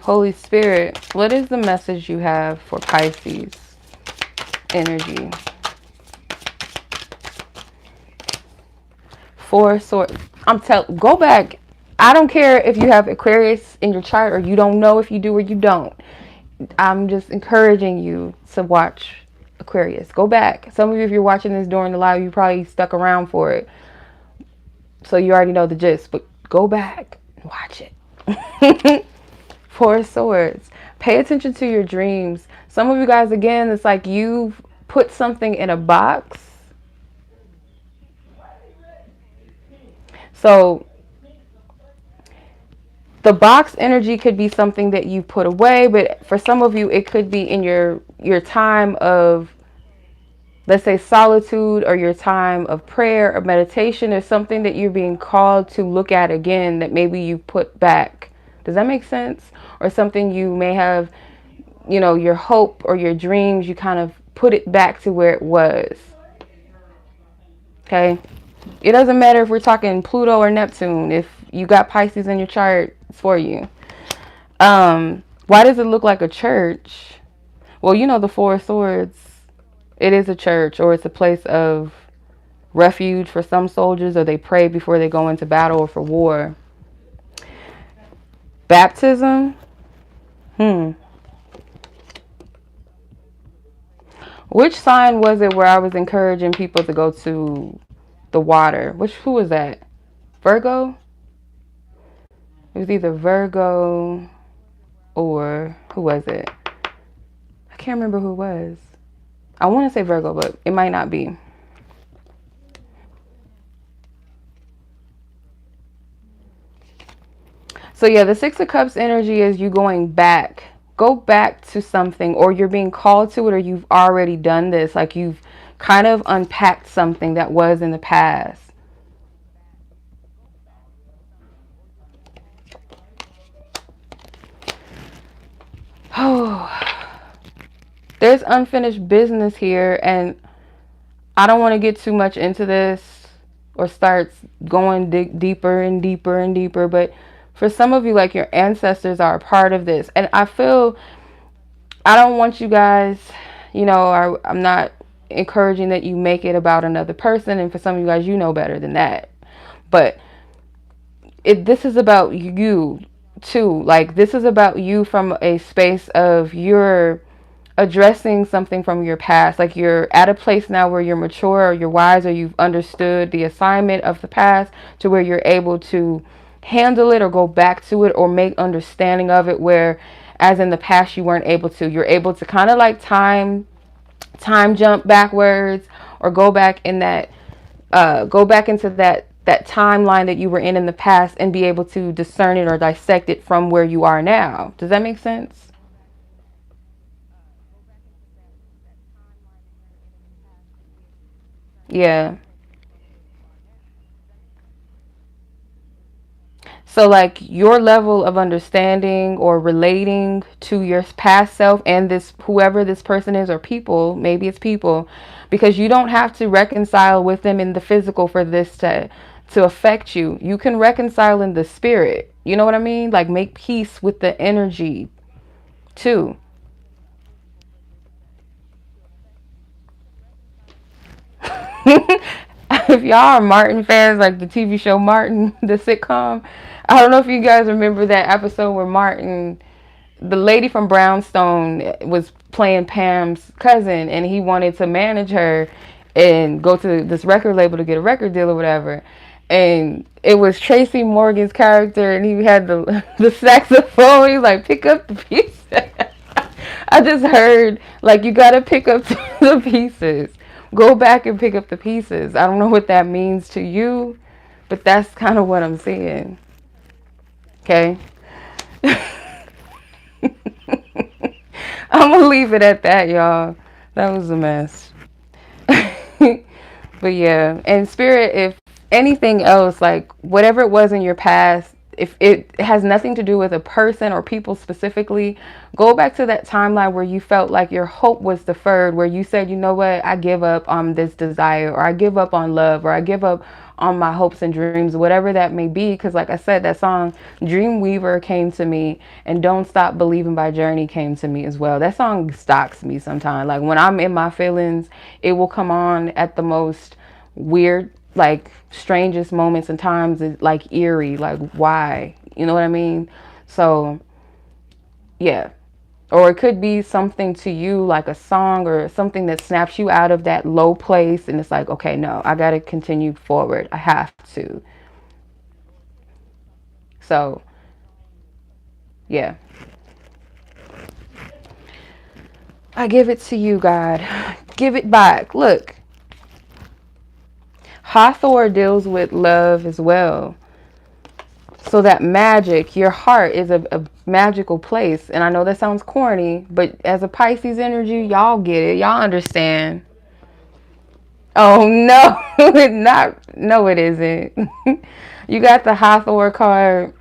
Speaker 1: Holy Spirit, what is the message you have for Pisces energy? Four Swords. Go back. I don't care if you have Aquarius in your chart or you don't know if you do or you don't. I'm just encouraging you to watch Aquarius. Go back. Some of you, if you're watching this during the live, you probably stuck around for it. So you already know the gist, but go back and watch it. Four Swords. Pay attention to your dreams. Some of you guys, again, it's like you've put something in a box. So the box energy could be something that you put away, but for some of you, it could be in your time of, let's say, solitude, or your time of prayer or meditation. There's something that you're being called to look at again that maybe you put back. Does that make sense? Or something you may have, you know, your hope or your dreams, you kind of put it back to where it was. Okay? It doesn't matter if we're talking Pluto or Neptune. If you got Pisces in your chart, it's for you. Why does it look like a church? Well, you know, the Four Swords, it is a church, or it's a place of refuge for some soldiers, or they pray before they go into battle or for war. Baptism. Which sign was it where I was encouraging people to go to the water? Who was that? Virgo? It was either Virgo or who was it? I can't remember who it was. I want to say Virgo, but it might not be. So yeah, the Six of Cups energy is you going back. Go back to something, or you're being called to it, or you've already done this. Like you've kind of unpacked something that was in the past. Oh, there's unfinished business here, and I don't want to get too much into this or start going deeper and deeper and deeper, but for some of you, like, your ancestors are a part of this. And I feel, I don't want you guys, you know, I'm not encouraging that you make it about another person. And for some of you guys, you know better than that. But this is about you too. Like, this is about you from a space of you're addressing something from your past. Like, you're at a place now where you're mature, or you're wise, or you've understood the assignment of the past to where you're able to handle it or go back to it or make understanding of it, where as in the past you weren't able to. You're able to kind of like time jump backwards, or go back in that go back into that timeline that you were in the past, and be able to discern it or dissect it from where you are now. Does that make sense? Yeah. So like your level of understanding or relating to your past self and this, whoever this person is, or people, maybe it's people, because you don't have to reconcile with them in the physical for this to affect you. You can reconcile in the spirit. You know what I mean? Like, make peace with the energy too. If y'all are Martin fans, like the TV show Martin, the sitcom, I don't know if you guys remember that episode where Martin, the lady from Brownstone, was playing Pam's cousin, and he wanted to manage her and go to this record label to get a record deal or whatever. And it was Tracy Morgan's character, and he had the saxophone. He's like, pick up the pieces. I just heard, like, you gotta pick up the pieces. Go back and pick up the pieces. I don't know what that means to you, but that's kind of what I'm seeing. Okay? I'm gonna leave it at that, y'all. That was a mess. But yeah, and spirit, if anything else, like whatever it was in your past, if it has nothing to do with a person or people specifically, go back to that timeline where you felt like your hope was deferred, where you said, you know what, I give up on this desire, or I give up on love, or I give up on my hopes and dreams, whatever that may be. Because like I said, that song Dreamweaver came to me, and Don't Stop Believing by Journey came to me as well. That song stalks me sometimes. Like when I'm in my feelings, it will come on at the most weird, like strangest moments and times. It's like eerie, like why, you know what I mean? So yeah. Or it could be something to you, like a song or something that snaps you out of that low place, and it's like, okay, no, I gotta continue forward, I have to. So yeah, I give it to you, God. Give it back. Look, Hathor deals with love as well. So that magic, your heart is a magical place. And I know that sounds corny, but as a Pisces energy, y'all get it. Y'all understand. Oh, no. No, it isn't. You got the Hathor card,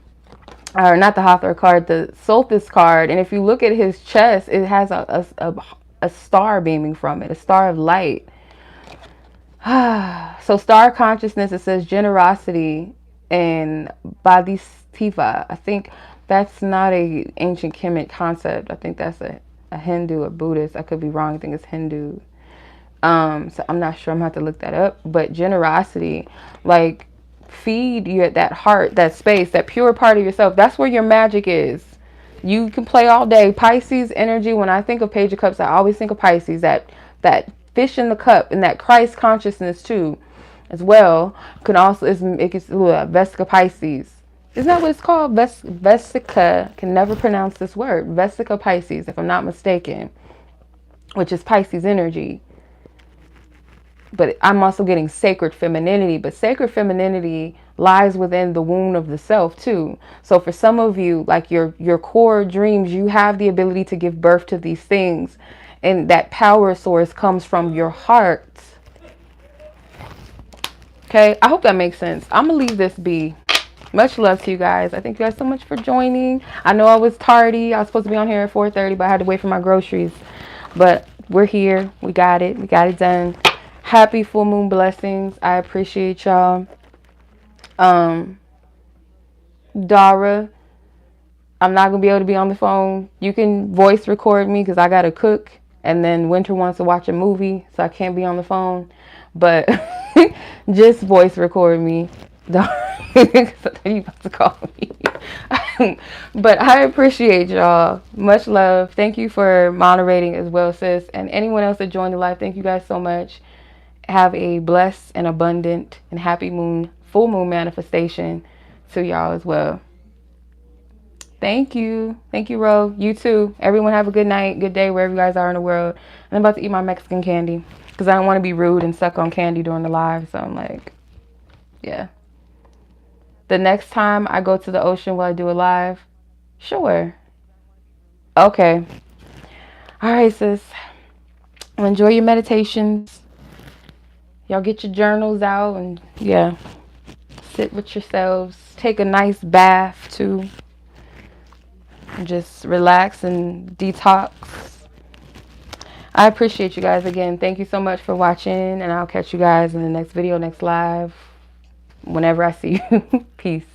Speaker 1: or not the Hathor card, the Solstice card. And if you look at his chest, it has a star beaming from it, a star of light. So star consciousness, it says generosity and bodhisattva. I think that's not a ancient Kemet concept. I think that's a Hindu or Buddhist. I could be wrong. I think it's Hindu. So I'm not sure. I'm gonna have to look that up. But generosity, like feed you at that heart, that space, that pure part of yourself. That's where your magic is. You can play all day. Pisces energy. When I think of Page of Cups, I always think of Pisces. That fish in the cup, and that Christ consciousness too, as well. Can also 𝗥𝗲𝗱𝗆 Pisces. Isn't that what it's called? 𝗥𝗲𝗱𝗆. Can never pronounce this word. 𝗥𝗲𝗱 Pisces, if I'm not mistaken, which is Pisces energy. But I'm also getting sacred femininity. But sacred femininity lies within the womb of the self too. So for some of you, like your core dreams, you have the ability to give birth to these things. And that power source comes from your heart. Okay, I hope that makes sense. I'm going to leave this be. Much love to you guys. I thank you guys so much for joining. I know I was tardy. I was supposed to be on here at 4:30, but I had to wait for my groceries. But we're here. We got it. We got it done. Happy full moon blessings. I appreciate y'all. Dara, I'm not going to be able to be on the phone. You can voice record me because I got to cook. And then Winter wants to watch a movie, so I can't be on the phone. But just voice record me. You about to call me. But I appreciate y'all. Much love. Thank you for moderating as well, sis. And anyone else that joined the live, thank you guys so much. Have a blessed and abundant and happy moon, full moon manifestation to y'all as well. Thank you. Thank you, Ro. You too. Everyone have a good night, good day, wherever you guys are in the world. And I'm about to eat my Mexican candy because I don't want to be rude and suck on candy during the live. So I'm like, yeah. The next time I go to the ocean, will I do a live? Sure. Okay. All right, sis. Well, enjoy your meditations. Y'all get your journals out and, yeah, sit with yourselves. Take a nice bath, too. Just relax and detox. I appreciate you guys again. Thank you so much for watching, and I'll catch you guys in the next video, next live, whenever I see you. Peace.